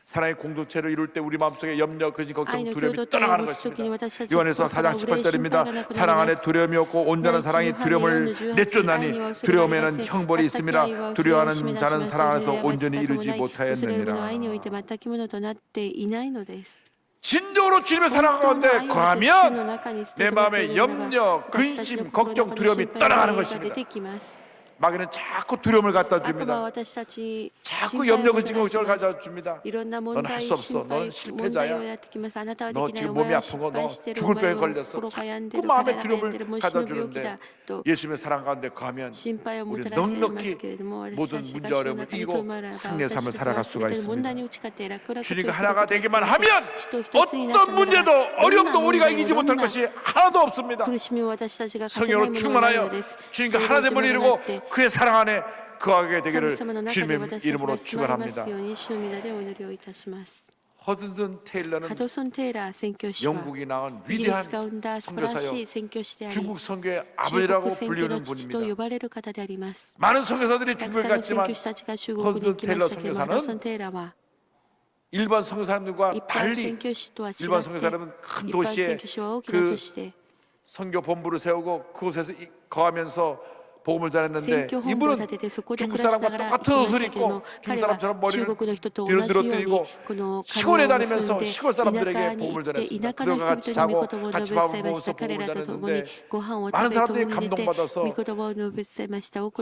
Speaker 6: 사랑의 공동체를 이룰 때 우리 마음속에 염려, 근심, 걱정, 두려움이 떠나가는 것입니다. 요한에서 4장 18절입니다. 사랑 안에 두려움이 없고 온전한 사랑이 두려움을 내쫓나니 두려움에는 형벌이 있습니다. 두려워하는 자는 사랑 안에서 온전히 이루지 못하였느니라.
Speaker 20: の愛において全くものとなっていないのです。
Speaker 6: 진정으로 주님의 사랑 가운데 거하면 내 마음의 염려, 근심, 걱정, 두려움이 떠나가는 것입니다. 마귀는 자꾸 두려움을 갖다 줍니다. 자꾸 염려, 근심, 걱정을 가져다 줍니다. 넌 할 수 없어. 넌 실패자야. 너 지금 몸이 아픈 거, 너 죽을 병에 걸렸어. 자꾸 마음의 두려움을 가져다 주는데 예수님의 사랑 가운데 거하면 우리는 넉넉히 모든 문제 어려움을 이기고 승리의 삶을 살아갈 수가 있습니다. 주님과 하나가 되기만 하면 어떤 문제도 어려움도 우리가 이기지 못할 것이 하나도 없습니다. 성령으로 충만하여 주님과 하나 됨을 이루고 그의 사랑 안에 거하게 되기를 주님의 이름으로 축원합니다. 허드슨 테일러는 영국이 낳은 위대한 선교사요, 중국 선교의 아버지라고 불리는 분입니다. 많은 선교사들이 중국에 갔지만 허드슨 테일러 선교사는 일반 선교사람들과 달리 일반 선교사람은 큰 도시에 그 선교 본부를 세우고 그곳에서 거하면서 복음을 전했는데 이분은 중국 사람과 똑같은 옷을 입고 중국 사람처럼 머리를 뒤로 늘어뜨리고 시골에 다니면서 시골 사람들에게 복음을 전했습니다. 그들과 같이 자고 같이 밥을 먹어서 복음을 전했는데 많은 사람들이 감동받아서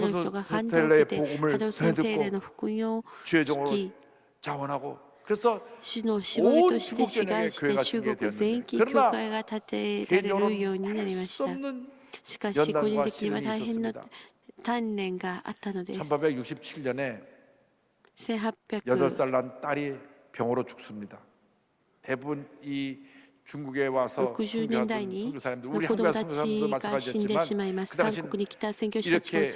Speaker 6: 호스텔레의 복음을 전해듣고 주의 종으로 자원하고 그래서 온 중국 전역에 교회가 생기게 되었는데 그러나 개인적으로는 할 수 없는
Speaker 20: しかし個人的には大変な鍛錬があったのです。
Speaker 6: 1867년에 8살 난 딸이 병으로 죽습니다. 대부분 이 중국에 와서 선교사님들, 우리 한국 선교사님도 마찬가지였지만 그 당시 이렇게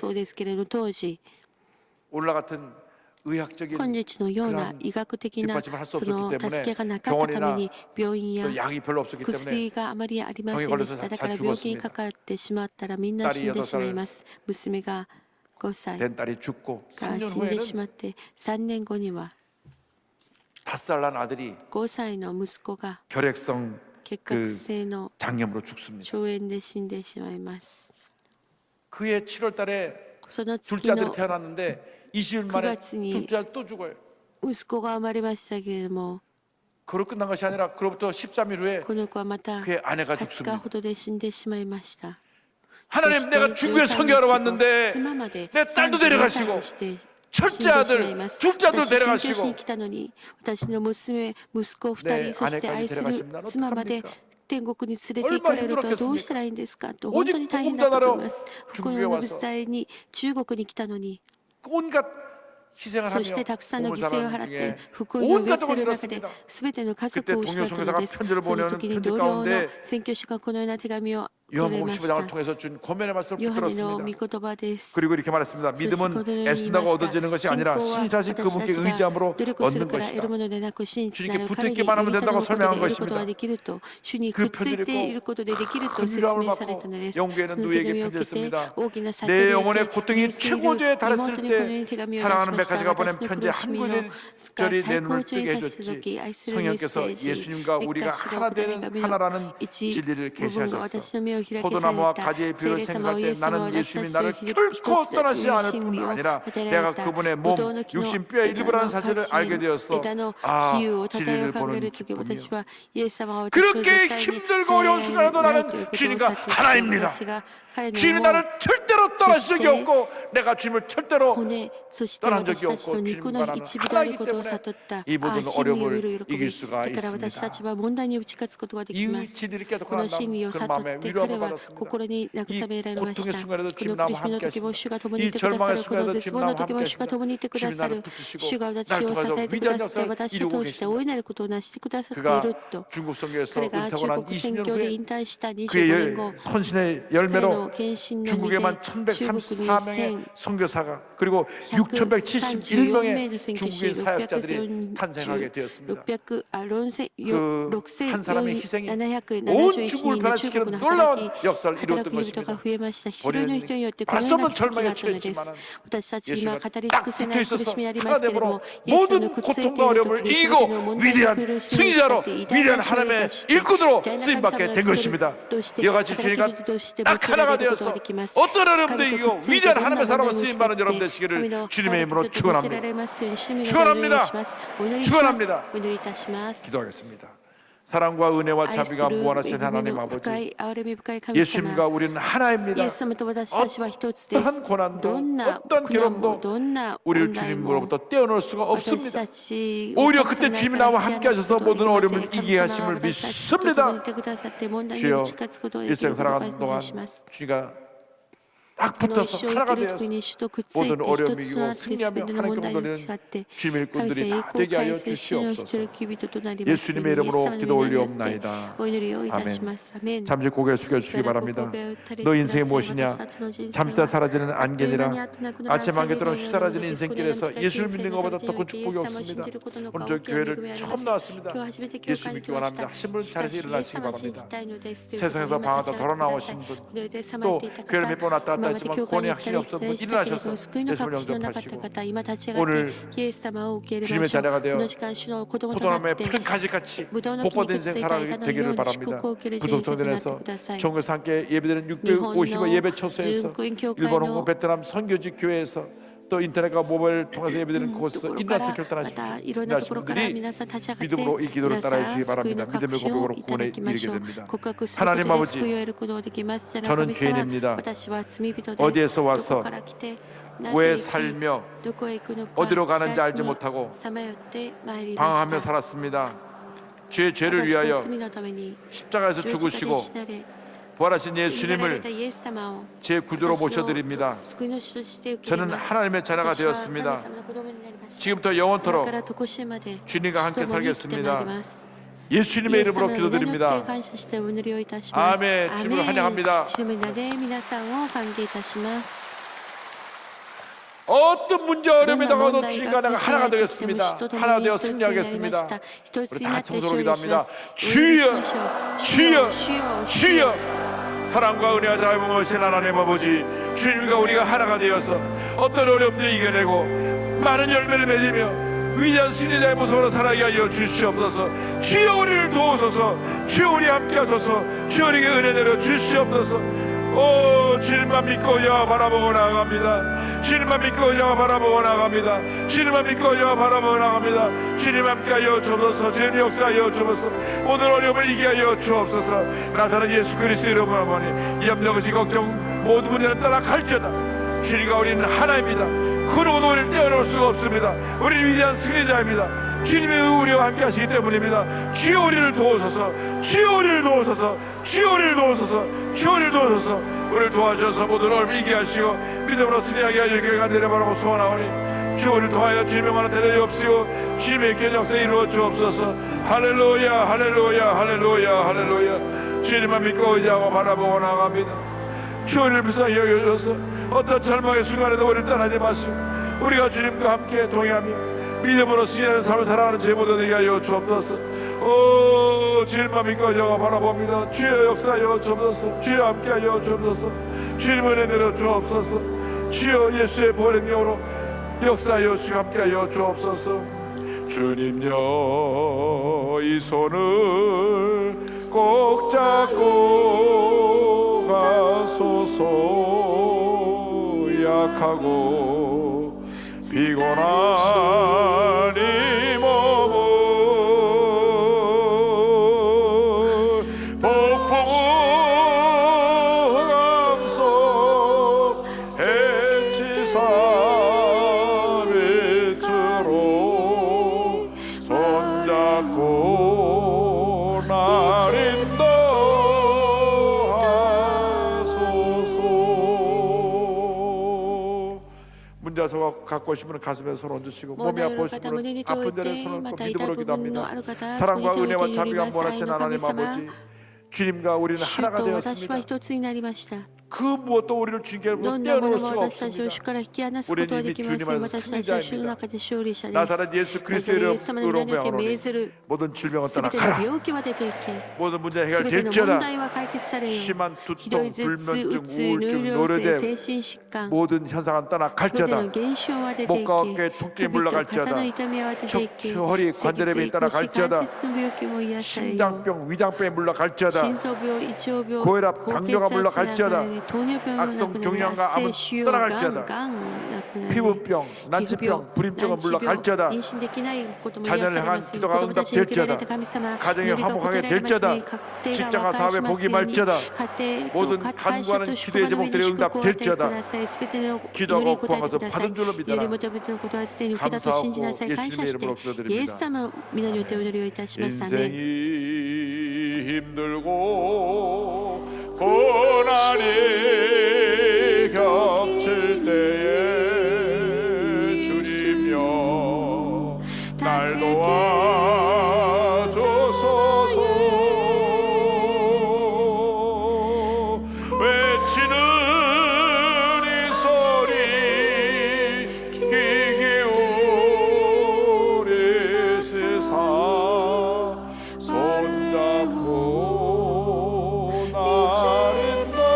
Speaker 6: 올라갔던 의학적인
Speaker 20: 本日のような医学的なその助けがなかったために病院や薬があまりありませんでした。だから病気にかかってしまったらみんな死んでしまいます。娘が5歳が死んでしまって3年後には5歳の息子が結核性の腸炎で死んでしまいます。
Speaker 6: 그해 7월 달에 둘째 아들이 태어났는데 20일 만에 둘째 아들 또 죽어요.
Speaker 20: 息子が生まれましたけれども
Speaker 6: 그로 끝난 것이 아니라 그로부터 13일 후에
Speaker 20: この子はまた
Speaker 6: 그의 아내가
Speaker 20: 20日
Speaker 6: 죽습니다.
Speaker 20: ほどで死んでしまいました。
Speaker 6: 하나님 내가 중국에 선교하러 왔는데 내 딸도 데려가시고 첫째 아들, 둘째 아들 데려가시고
Speaker 20: 私の娘、息子2人、そして愛する妻まで天国に連れて行かれるとはどうしたらいいんですかと本当に大変だったと思います。福音を述べ伝えに中国に来たのに
Speaker 6: 온갖 희생을
Speaker 20: そしてたくさんの犠牲を払って福音を述べ伝える中で全ての家族を失ったのです。その時に同僚の宣教師がこのような手紙を
Speaker 6: 요한복음 15장을 통해서 준 권면의 말씀을 붙들었습니다. 그리고 이렇게 말했습니다. 믿음은 애쓴다고 얻어지는 것이 아니라 신이 자신 그분께 의지함으로 얻는 것이다. 주님께 붙어있기만 하면 된다고 설명한 것입니다. 그 편지를 읽고 큰 위로함을 받고 영국에는 누이에게 편지를 씁니다. 내 영혼의 고통이 최고조에 달했을 때 사랑하는 백가지가 보낸 편지 한 구절이 내 눈을 뜨게 해줬지. 성령께서 예수님과 우리가 하나 되는 하나라는 진리를 계시하셨어. 포도나무와 가지의 비유를 생각할 때 나는 예수님이 나를 결코 떠나지 않을 뿐 아니라 내가 그분의 몸, 육신, 뼈의 일부라는 사실을 알게 되었어. 아, 진리를 보는 기쁨이요. 그렇게 힘들고 어려운 순간에도 나는 주님과 하나입니다. 주님이 나를 절대로 떠나신 적이 없고 내가 주님을 절대로 떠난 적이 없고 주님과 나는 하나이기 때문에 이 모든 어려움을 이길 수가 있습니다. 이 진리를 깨닫고 난 다음 그 마음에 위로함을 받았습니다. 이 고통의 순간에도 주님 나와 함께 하십니다. 이 절망의 순간에도 주님 나와 함께 하십니다. 주님 나를 붙드시고 나를 통해서 위대한 역사를 이루고 계십니다. 그가 중국 선교에서 은퇴하고 난 20년 후에 그의 헌신의 열매로 중국에만 1134명의 선교사가 그리고 6171명의 중국인 사역자들이 탄생하게 되었습니다. 그 한 사람의 희생이 온 중국을 변화시키는 놀라운 역사를 이루었던 것입니다. 우리는 알 수 없는 절망에 처했지만 예수가 딱 붙어있어서 하나 되므로 모든 고통과 어려움을 이기고 위대한 승리자로 위대한 하나님의 일꾼으로 쓰임받게 된 것입니다. 이와 같이 주님과 딱 하나가 되어서 어떤 어려움도 여러분들 이거 위대한 하나님의 사랑을 쓰임 받는 여러분 되시기를 주님의 이름으로 축원합니다. 축원합니다. 축원합니다. 기도하겠습니다. 사랑과 은혜와 자비가 무한하신 하나님 아버지, 예수님과 우리는 하나입니다. 어떠한 고난도 어떤 괴로움도 우리를 주님으로부터 떼어놓을 수가 없습니다. 오히려 그때 주님이 나와 함께 하셔서 모든 어려움을 이기게 하심을 믿습니다. 주여, 일생 살아가는 동안 주님과 딱 붙어서 하나가 되어서 모든 어려움 이기고 승리하며 하나님께 온전한 주님의 일꾼들이 다 되게 하여 주시옵소서. 예수님의 이름으로 기도 올리옵나이다. 아멘. 잠시 고개 숙여주시기 바랍니다. 너 인생이 무엇이냐? 잠시 사라지는 안개니라. 아침 안개처럼 쉬사라지는 인생길에서 예수를 믿는 것보다 더 큰 축복이 없습니다. 오늘 저 교회를 처음 나왔습니다. 예수 믿기 원합니다. 하신 분 자리에서 일어나시기 바랍니다. 세상에서 방황하다 돌아 나오신 분, 또 교회를 몇 번 왔다 갔다 했지만 구원의 확신이 없어서 일어나셔서 예수를 영접하시고 오늘 주님의 자녀가 되어 포도나무에 푸른 가지같이 복받은 인생 살아가게 되기를 바랍니다. 구독성전에서 전국에서 함께 예배드리는 650여 예배 초소에서 일본, 홍콩, 베트남 선교지 교회에서 또 인터넷과 모바일 통해서 예배드리는 그곳에서 인나서 결단하십시오. 인나신 분들이 믿음으로 이 기도를 따라해 주시기 바랍니다. 믿음의 고백으로 구원에 이르게 됩니다. 하나님 아버지, 저는 죄인입니다. 어디에서 와서 왜 살며 어디로 가는지 알지 못하고 방황하며 살았습니다. 죄를 위하여 십자가에서 죽으시고 부활하신 예수님을 제 구주로 모셔드립니다. 저는 하나님의 자녀가 되었습니다. 지금부터 영원토록 주님과 함께 살겠습니다. 예수님의 이름으로 기도드립니다. 아멘. 주님을 환영합니다. 어떤 문제 어려움이 다가와도 주님과 내가 하나가 되겠습니다. 하나 되어 승리하겠습니다. 우리 다 같이 통성으로 기도합니다. 주여, 주여, 주여. 사랑과 은혜와 자비가 무엇인 하나님 아버지, 주님과 우리가 하나가 되어서 어떤 어려움도 이겨내고 많은 열매를 맺으며 위대한 승리자의 모습으로 살아가게 하여 주시옵소서. 주여 우리를 도우소서. 주여 우리 함께 하소서. 주여 우리에게 은혜 내려 주시옵소서. 오, 주님만 믿고 여호와 바라보고 나아갑니다. 주님만 믿고 여호와 바라보고 나아갑니다. 주님만 믿고 여호와 바라보고 나아갑니다. 주님 함께하여 주옵소서. 주님 역사하여 주옵소서. 모든 어려움을 이기게 하여 주옵소서. 나타난 예수 그리스도 이름으로 하오니 염려 의지 걱정 모든 문제는 따라갈지어다. 주님과 우리는 하나입니다. 그 누구도 우리를 떼어놓을 수가 없습니다. 우리는 위대한 승리자입니다. 주님이 우리와 함께 하시기 때문입니다. 주여 우리를 도우소서. 주여 우리를 도우소서. 주여 우리를 도우소서. 주여 우리를 도우소서. 우리를 도와주셔서 모든 어려움을 이기게 하시고 믿음으로 승리하게 하여 교회가 내려바라고 소원하오니 주여 우리를 도하여 주님의 만한 대대이 없이고 주님의 기현 역사 이루어 주옵소서. 할렐루야 할렐루야 할렐루야 할렐루야. 주님만 믿고 의지하고 바라보고 나아갑니다. 주여 우리를 불쌍히 여겨주셔서 어떤 절망의 순간에도 우리를 떠나지 마시고 우리가 주님과 함께 동행하며 믿음으로 승리하는 삶을 살아가는 제모도 되게 하여 주옵소서. 오, 주님만 믿고 여호와 바라봅니다. 주여 역사하여 주옵소서. 주여 함께하여 주옵소서. 주님 은혜 내려 주옵소서. 주여 예수의 보혈의 명으로 역사하여 주시고 함께하여 주옵소서. 주님여 이 손을 꼭 잡고 가소서. 약하고 피곤한 이 몸을 폭풍우 감속 해치사 빛으로 손잡고 날 인도하소서. 문자서 갖고 오신 분은 가슴에 손 얹으시고 몸이 아프신 분은 아픈 자리에 손을 얹고 믿음으로 기도합니다. 사랑과 은혜와 자비가 무한하신 하나님 아버지, 주님과 우리는 하나가 되었습니다. 그 무엇도 우리를 주님께 떼어놓을 수가 없습니다. 우리는 이미 주님 안에서 승리자입니다. 나사렛 예수 그리스도의 이름으로 명하노니 모든 질병은 떠나가라. 모든 문제 해결될지어다. 심한 두통, 불면증, 우울증, 노쇠제 모든 현상은 떠나갈지어다. 목과 어깨 통증이 물러갈지어다. 척추, 허리, 관절염이 떠나갈지어다. 심장병, 위장병이 물러갈지어다. 고혈압, 당뇨가 물러갈지어다. 악성 종양과 암은 떠나갈지어다. 피부병, 난치병, 불임증은 물러갈지어다. 자녀를 향한 기도가 응답될지어다. 가정이 화목하게 될지어다. 직장과 사업에 복이 말지어다. 모든 간구하는 기도의 제목들이 응답될지어다. 기도하고 구한 것을 받은 줄로 믿어라. 감사하고 예수님의 이름으로 기도드립니다. 인생이 힘들고 고난이 겹칠 때에 주님여 날 도와줘서 외치는 이 소리 귀 기울이 세상 손잡고 나를 인도하소서.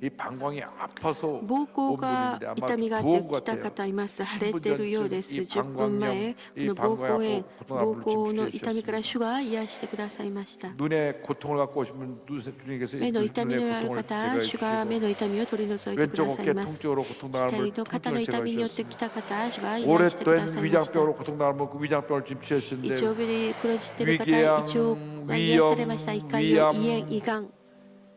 Speaker 6: 이 방광이 아파서
Speaker 20: 膀胱が痛みがあってきた方います。腫れているようです。10分前、この膀胱炎、膀胱の痛みから主が癒してくださいました。
Speaker 6: 눈에 고통을 갖고 오신 분 주님께서
Speaker 20: 目の痛みのある方、主が目の痛みを取り除いてくだ
Speaker 6: 왼쪽
Speaker 20: さい
Speaker 6: 어깨
Speaker 20: ます。
Speaker 6: 통증으로 고통당하는 분
Speaker 20: 左の肩の
Speaker 6: 통증을
Speaker 20: 痛みによって
Speaker 6: 제거해
Speaker 20: きた方、主が癒してくだ
Speaker 6: 오랫동안
Speaker 20: さいました。
Speaker 6: 위장병으로 고통당하는 분 그 위장병을 지금 치료하시는데
Speaker 20: 胃腸病で苦しんでいる方、胃
Speaker 6: 위궤양,
Speaker 20: 腸が癒されました。胃潰瘍、胃炎、胃がん、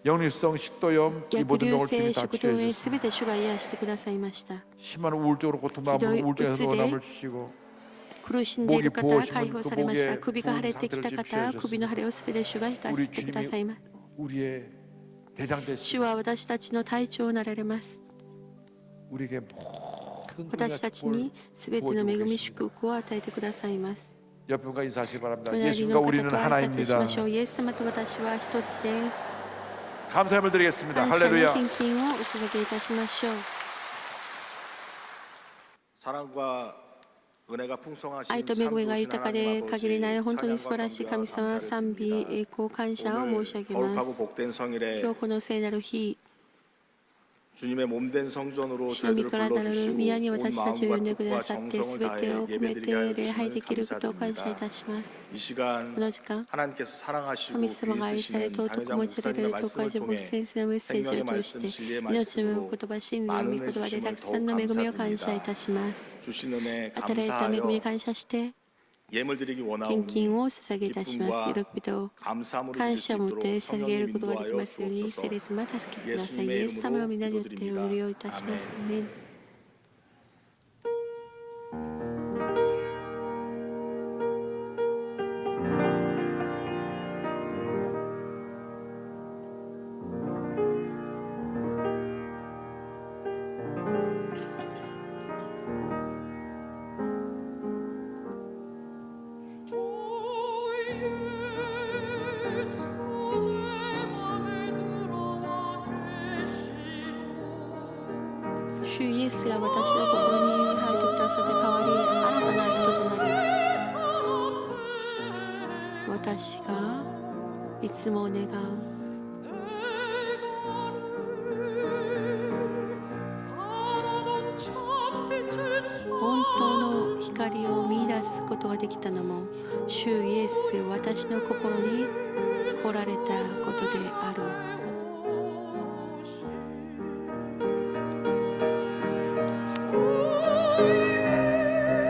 Speaker 6: 역류성 식도염 이
Speaker 20: 逆
Speaker 6: 모든
Speaker 20: 流
Speaker 6: 병을
Speaker 20: 性
Speaker 6: 주님이 다
Speaker 20: 食道炎
Speaker 6: 치료해
Speaker 20: すべて主が癒してくださいました。
Speaker 6: 심한 우울증으로 고통당하는 분 우울증에서
Speaker 20: 기도의
Speaker 6: 원함을 주시고
Speaker 20: 苦しんでいる方、
Speaker 6: 목이
Speaker 20: 解放されました。
Speaker 6: 부어오시면
Speaker 20: 首が腫れてきた
Speaker 6: 그
Speaker 20: 方、首の腫れをすべて主が引かせてくださいます。
Speaker 6: 우리의 대장
Speaker 20: 主
Speaker 6: 되시고
Speaker 20: は私たちの隊長をなられます。
Speaker 6: 우리에게 모든
Speaker 20: 私たちにすべての恵み祝福を与えてくださいます。
Speaker 6: 옆에 분과 인사하시기 바랍니다.
Speaker 20: 隣
Speaker 6: 예수님과
Speaker 20: の方
Speaker 6: 우리는
Speaker 20: と挨拶し
Speaker 6: 하나입니다.
Speaker 20: ましょう。イエス様と私は一つです。
Speaker 6: 감사함을 드리겠습니다.
Speaker 20: 感謝の
Speaker 6: 할렐루야.
Speaker 20: 献金をお捧げいたしましょう。
Speaker 21: 사랑과 은혜가 풍성하신
Speaker 20: 愛と恵みが豊かで
Speaker 21: 산부신
Speaker 20: 限りない
Speaker 21: 하나님
Speaker 20: 本当に素晴らしい神様、
Speaker 21: 아버지
Speaker 20: 賛美、栄光、感謝を申し上げま
Speaker 21: 거룩하고
Speaker 20: す。
Speaker 21: 복된 성일에
Speaker 20: 今日この聖なる日、
Speaker 21: 주님의 몸된 성전으로
Speaker 20: 主の身
Speaker 21: 저희들을
Speaker 20: からなる
Speaker 21: 불러주시고
Speaker 20: 宮に
Speaker 21: 온
Speaker 20: 私たちを呼んでくだ
Speaker 21: 마음과
Speaker 20: さって、
Speaker 21: 뜻과
Speaker 20: すべ
Speaker 21: 정성을
Speaker 20: てを
Speaker 21: 다해
Speaker 20: 込め
Speaker 21: 예배드리게 하여
Speaker 20: て礼拝で
Speaker 21: 주심을
Speaker 20: きることを感謝い
Speaker 21: 감사드립니다.
Speaker 20: たします。
Speaker 21: 이 시간
Speaker 20: この時間、
Speaker 21: 하나님께서 사랑하시고
Speaker 20: 神様が愛され、
Speaker 21: 있으시는
Speaker 20: 尊く
Speaker 21: 당회장
Speaker 20: 持ちられる
Speaker 21: 목사님의
Speaker 20: 東海
Speaker 21: 말씀을
Speaker 20: 地牧
Speaker 21: 통해
Speaker 20: 師先生のメッセージ
Speaker 21: 생명의
Speaker 20: を通して
Speaker 21: 말씀, 진리의
Speaker 20: 命の
Speaker 21: 말씀으로
Speaker 20: 言葉、真理の
Speaker 21: 많은
Speaker 20: 御言葉でたくさんの恵みを感謝いたします。
Speaker 21: 주신 은혜
Speaker 20: 与えられた恵み
Speaker 21: 감사하여
Speaker 20: に感謝して、
Speaker 21: 예물 드리기
Speaker 20: 献
Speaker 21: 원하오니
Speaker 20: 金を捧げいたします。
Speaker 21: 기쁨과
Speaker 20: 喜びと
Speaker 21: 감사함으로
Speaker 20: 感
Speaker 21: 드릴 수
Speaker 20: 謝を持って
Speaker 21: 있도록
Speaker 20: 捧げる
Speaker 21: 성령님
Speaker 20: ことができ
Speaker 21: 인도하여
Speaker 20: ますように、聖
Speaker 21: 주옵소서.
Speaker 20: 霊様助けてください。イ
Speaker 21: 예수님의
Speaker 20: エス様の皆によってお
Speaker 21: 이름으로
Speaker 20: 祈りをいたします。アメン。 主イエスが私の心に入ってくださって代わり新たな人となり、私がいつも願う本当の光を見出すことができたのも、主イエス私の心に来られたことである。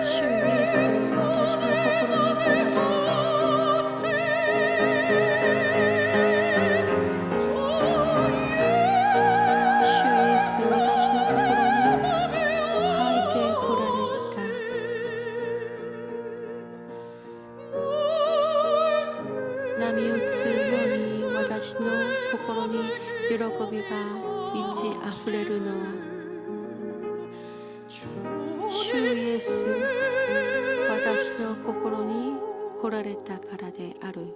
Speaker 20: 主イエス私の心に来られ、主イエス私の心に入って来られた。波打つように私の心に喜びが満ち溢れるのは、主イエス私の心に来られたからである。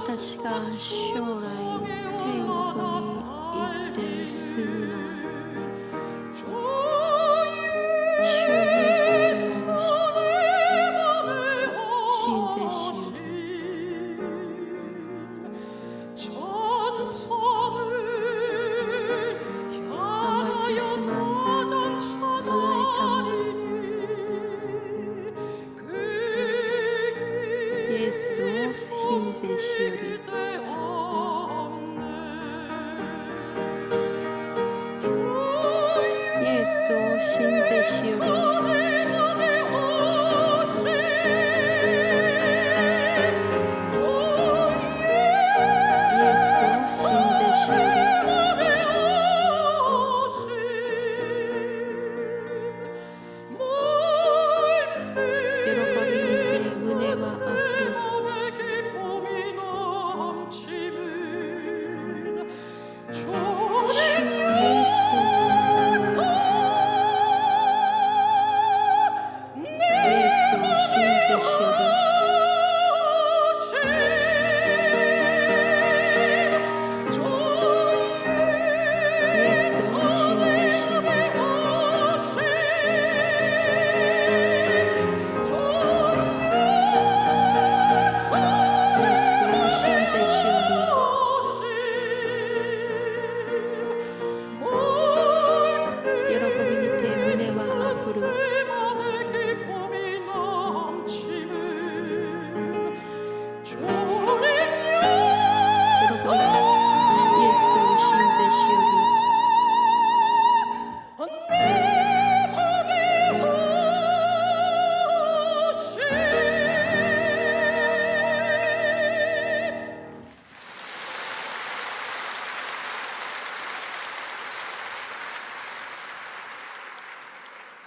Speaker 20: 私が将来天国に行って住むのは主イエスを信ぜしより甘ずまい備えたもイエスを信ぜしよりイエスを信ぜしより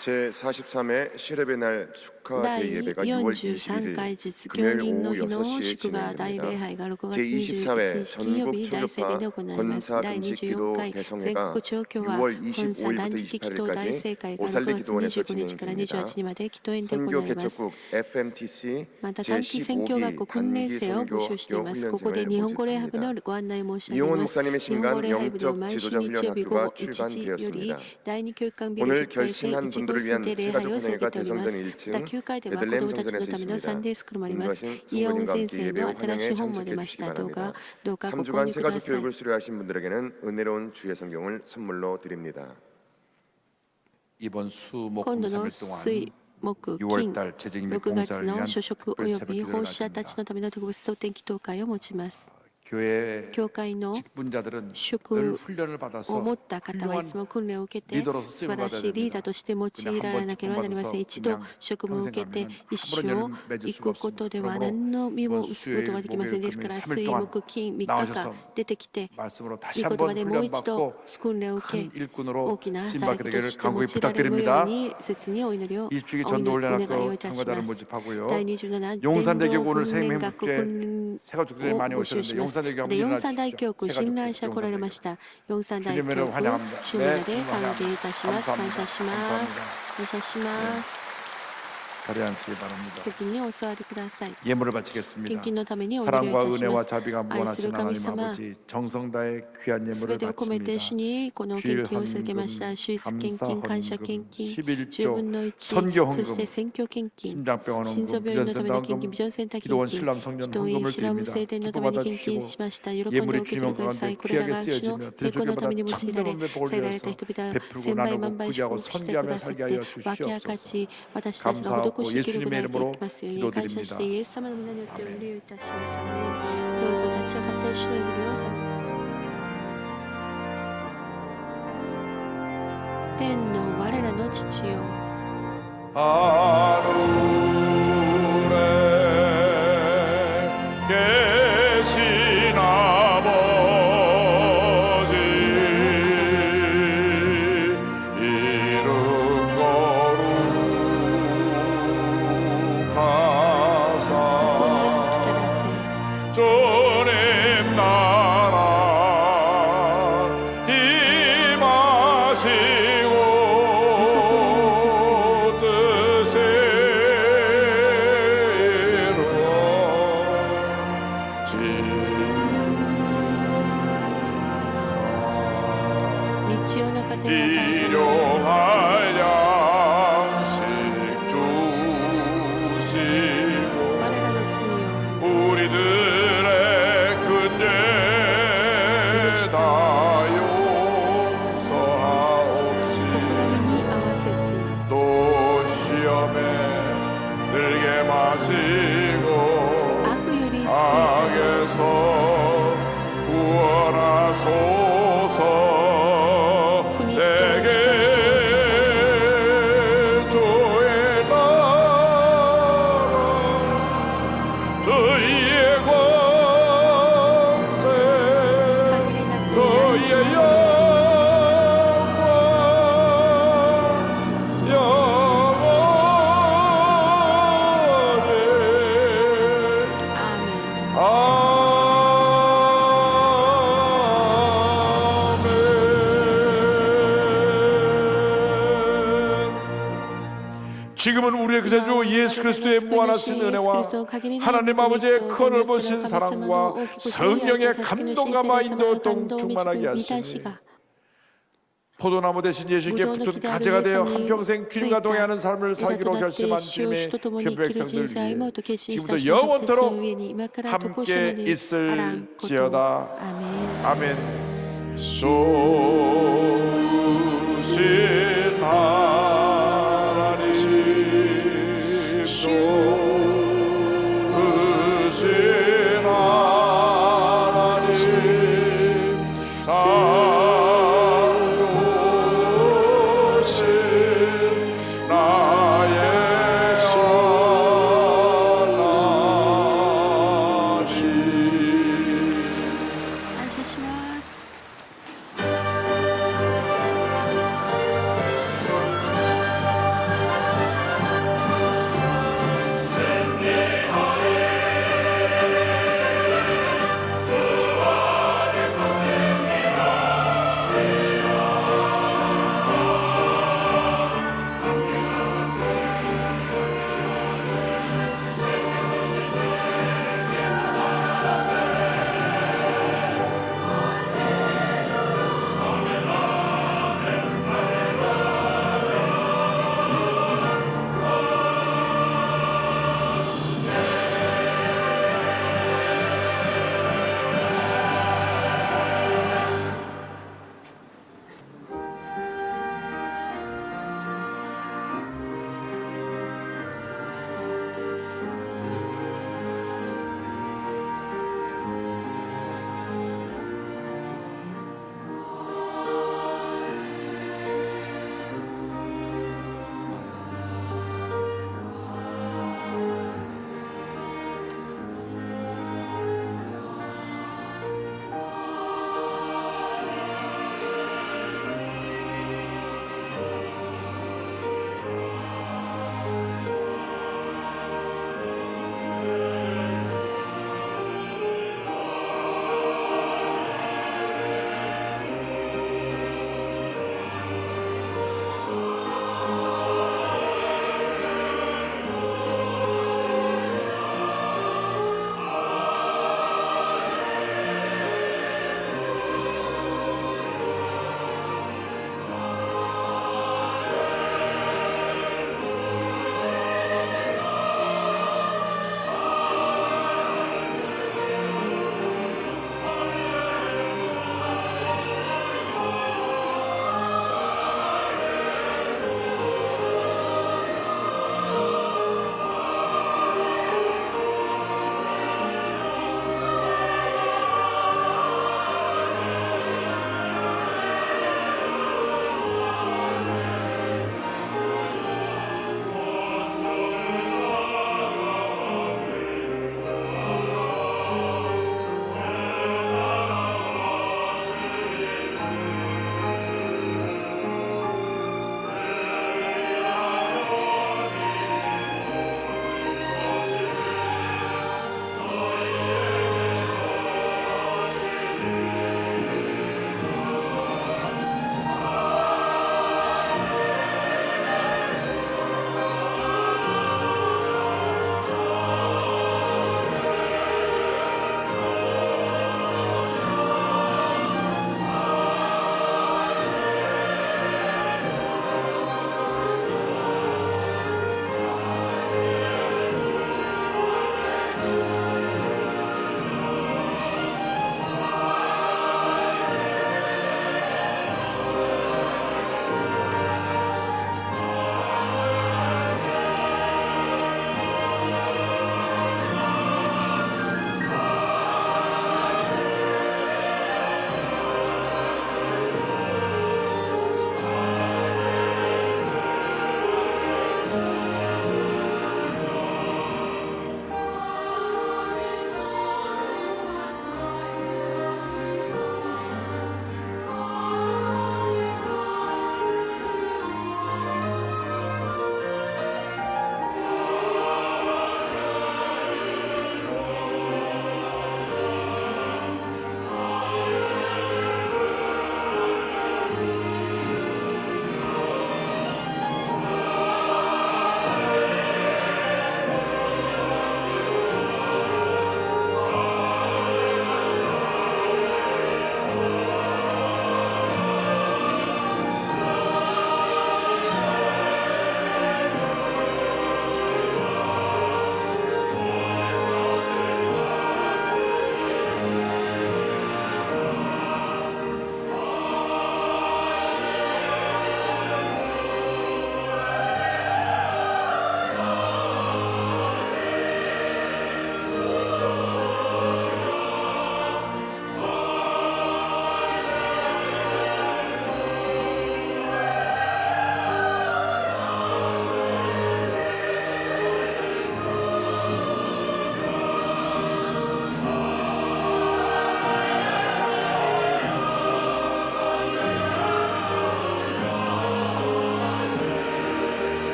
Speaker 19: 제43회 시렙의 날 축하
Speaker 20: 第
Speaker 19: 대예배가 6월
Speaker 20: 43回
Speaker 19: 21일
Speaker 20: 実教人の日の
Speaker 19: 금요일 오후 6시에
Speaker 20: 祝賀大礼拝
Speaker 19: 진행됩니다.
Speaker 20: が6月
Speaker 19: 제24회
Speaker 20: 21日金曜日
Speaker 19: 전국
Speaker 20: 大聖殿で行われます。
Speaker 19: 출력파
Speaker 20: 第
Speaker 19: 권사
Speaker 20: 24回
Speaker 19: 금식
Speaker 20: 全
Speaker 19: 기도
Speaker 20: 国調教は
Speaker 19: 개성회가
Speaker 20: 本
Speaker 19: 6월
Speaker 20: 社断
Speaker 19: 25일부터
Speaker 20: 食祈祷大聖会が
Speaker 19: 28일까지
Speaker 20: 6月
Speaker 19: 오살리
Speaker 20: 25日から
Speaker 19: 기도원에서
Speaker 20: 28日まで祈祷園で行
Speaker 19: 선교
Speaker 20: われます。
Speaker 19: 개척국 FMTC
Speaker 20: また短期宣教学校訓練生を募集しています。ここで日本語礼拝部のご案内申し上げ
Speaker 19: 이용훈
Speaker 20: ます。
Speaker 19: 목사님의
Speaker 20: 日本語
Speaker 19: 신간
Speaker 20: 礼拝部では
Speaker 19: 영적
Speaker 20: 毎週
Speaker 19: 지도자
Speaker 20: 日曜日
Speaker 19: 훈련
Speaker 20: 午後
Speaker 19: 학교가
Speaker 20: 1時より
Speaker 19: 출간되었습니다.
Speaker 20: 第2教育館ビル
Speaker 19: 오늘
Speaker 20: 10回生
Speaker 19: 결신한
Speaker 20: 1号
Speaker 19: 분들을
Speaker 20: 室
Speaker 19: 위한
Speaker 20: で礼拝をさせ
Speaker 19: 세가족
Speaker 20: ておりま
Speaker 19: 공회가
Speaker 20: す。
Speaker 19: 대성전
Speaker 20: また
Speaker 19: 1층
Speaker 20: 9回では子
Speaker 19: 베들레헴
Speaker 20: 供たちの
Speaker 19: 성전에서
Speaker 20: ためのサンデー
Speaker 19: 있습니다.
Speaker 20: スクールもあります。
Speaker 19: 인도하신
Speaker 20: イエオン
Speaker 19: 성도님과
Speaker 20: 先
Speaker 19: 함께
Speaker 20: 生
Speaker 19: 예배
Speaker 20: の
Speaker 19: 환영에
Speaker 20: 新しい本も出
Speaker 19: 참석해
Speaker 20: まし
Speaker 19: 주시기
Speaker 20: た。どうか
Speaker 19: 바랍니다.
Speaker 20: どうかご購
Speaker 19: 3주간
Speaker 20: 入く
Speaker 19: 세가족
Speaker 20: ださい。
Speaker 19: 교육을 수료하신 분들에게는 은혜로운 주의 성경을 선물로 드립니다.
Speaker 4: 이번 수목
Speaker 20: 今度の
Speaker 4: 3일
Speaker 20: 水
Speaker 4: 동안
Speaker 20: 木金
Speaker 4: 6월달 재직임의
Speaker 20: 6月
Speaker 4: 봉사를
Speaker 20: の
Speaker 4: 위한
Speaker 20: 所職
Speaker 4: 특별
Speaker 20: 及び
Speaker 4: 새벽
Speaker 20: 奉
Speaker 4: 기도를
Speaker 20: 仕者たち
Speaker 4: 가집니다.
Speaker 20: のための特別蒼天祈祷会を持ちます。
Speaker 4: 교회
Speaker 20: 教会の
Speaker 4: 직분자들은 늘
Speaker 20: 職
Speaker 4: 훈련을
Speaker 20: を
Speaker 4: 받아서
Speaker 20: 持った方はい
Speaker 4: 훌륭한
Speaker 20: つも訓練を受けて
Speaker 4: 리더로서
Speaker 20: 素晴
Speaker 4: 쓰임을
Speaker 20: ら
Speaker 4: 받아야
Speaker 20: しいリーダー
Speaker 4: 됩니다.
Speaker 20: として用いられなければなりません。一度職務を受けて一生行くことでは何の身も結ぶことができません。ですから水木金3日間出てきて
Speaker 4: 말씀으로
Speaker 20: 御
Speaker 4: 다시
Speaker 20: 言葉
Speaker 4: 한번
Speaker 20: でもう一度
Speaker 4: 훈련받고
Speaker 20: 訓練を受
Speaker 4: 큰
Speaker 20: け
Speaker 4: 일꾼으로
Speaker 20: 大きな
Speaker 4: 쓰임받게
Speaker 20: 働きと
Speaker 4: 되기를
Speaker 20: して用
Speaker 4: 간곡히
Speaker 20: いられるよう
Speaker 4: 부탁드립니다.
Speaker 20: に切にお祈りを
Speaker 4: 20주기
Speaker 20: お
Speaker 4: 전도
Speaker 20: 願いを
Speaker 4: 훈련학교
Speaker 20: いたし
Speaker 4: 참가자를
Speaker 20: ます。
Speaker 4: 모집하고요.
Speaker 20: 第27
Speaker 4: 용산대교구 오늘
Speaker 20: 伝道訓練学
Speaker 4: 생명국제
Speaker 20: 訓
Speaker 4: 세가족들이
Speaker 20: を
Speaker 4: 많이
Speaker 20: 募集
Speaker 4: 오셨는데
Speaker 20: します。
Speaker 4: 용산대교
Speaker 20: で
Speaker 4: 한번
Speaker 20: 四三大
Speaker 4: 일어나주십시오.
Speaker 20: 教区信頼者
Speaker 4: 세가족들
Speaker 20: 来られま
Speaker 4: 용산대교.
Speaker 20: した。四三大教
Speaker 4: 주님을
Speaker 20: 区
Speaker 4: 환영합니다.
Speaker 20: 主の名
Speaker 4: 네,
Speaker 20: で歓迎いたします。感
Speaker 4: 감사합니다.
Speaker 20: 謝します。
Speaker 4: 감사합니다.
Speaker 20: 感謝します。
Speaker 4: 자리에 앉으시기 바랍니다.
Speaker 20: 席にお座りください。
Speaker 4: 예물을 바치겠습니다.
Speaker 20: 献金のためにお祈りを
Speaker 4: 사랑과
Speaker 20: いたし
Speaker 4: 은혜와
Speaker 20: ます。
Speaker 4: 자비가
Speaker 20: 愛する
Speaker 4: 무한하신
Speaker 20: 神
Speaker 4: 하나님
Speaker 20: 様、
Speaker 4: 아버지 정성 다해 귀한
Speaker 20: す
Speaker 4: 예물을
Speaker 20: べてを込めて
Speaker 4: 바칩니다.
Speaker 20: 主にこの献金を捧げました。主一献金、感謝献金、10分の1、
Speaker 4: 선교헌금,
Speaker 20: そして宣教献金、
Speaker 4: 심장병원
Speaker 20: 心臓
Speaker 4: 헌금,
Speaker 20: 病院のための献金、
Speaker 4: 비전센터 헌금,
Speaker 20: ビジョンセンター献
Speaker 4: 기도원
Speaker 20: 金、
Speaker 4: 신람 성전
Speaker 20: 祈祷院
Speaker 4: 헌금을
Speaker 20: シラム
Speaker 4: 드립니다.
Speaker 20: 聖殿のために献金しました。喜んで
Speaker 4: 예물이
Speaker 20: 受け取
Speaker 4: 주님의
Speaker 20: ってくださ
Speaker 4: 가운데
Speaker 20: い。これら
Speaker 4: 귀하게
Speaker 20: が主の
Speaker 4: 쓰여지며
Speaker 20: 栄光のために用いられ、
Speaker 4: 천년의 복을
Speaker 20: さられた
Speaker 4: 위해서
Speaker 20: 人々、
Speaker 4: 베풀고
Speaker 20: 千倍
Speaker 4: 나누고
Speaker 20: 万倍祝
Speaker 4: 구제하고
Speaker 20: 福してくだ
Speaker 4: 선교하며
Speaker 20: さっ
Speaker 4: 살게
Speaker 20: て
Speaker 4: 하여
Speaker 20: 分け明か
Speaker 4: 주시옵소서.
Speaker 20: し私たちが施しできることができますように感謝してイエス様の皆によってお祈りをいたします。アメン。どうぞ立ち上がって主の祈りを賛美いたします。天の我らの父よ、
Speaker 6: 계신 아버지 이름 거룩하사 주님 나라 임하시고 뜻대로
Speaker 20: 日曜の家庭は大変
Speaker 6: 일용할 양식 주시고
Speaker 20: 我らの罪を
Speaker 6: 우리들의 근죄 다 용서하옵시
Speaker 20: 試みに合わせず
Speaker 6: 또 시험에 들게 마시고
Speaker 20: 悪より救いたま
Speaker 6: 악에서 구원하소서 내게 주의 나라 주의 권세 주의 영광 지금은 우리의 구세주 예수 그리스도의 무한하신 은혜와 하나님 아버지의 큰 넓으신 사랑과 성령의 감동과 마인도 충만하게 하시니 포도나무 대신 예수께 붙은 가지가 되어 한평생 주님과 동행하는 삶을 살기로 결심한 주님의 편백성들 위해 지금부터 영원토록 함께 있을지어다. 아멘. 조시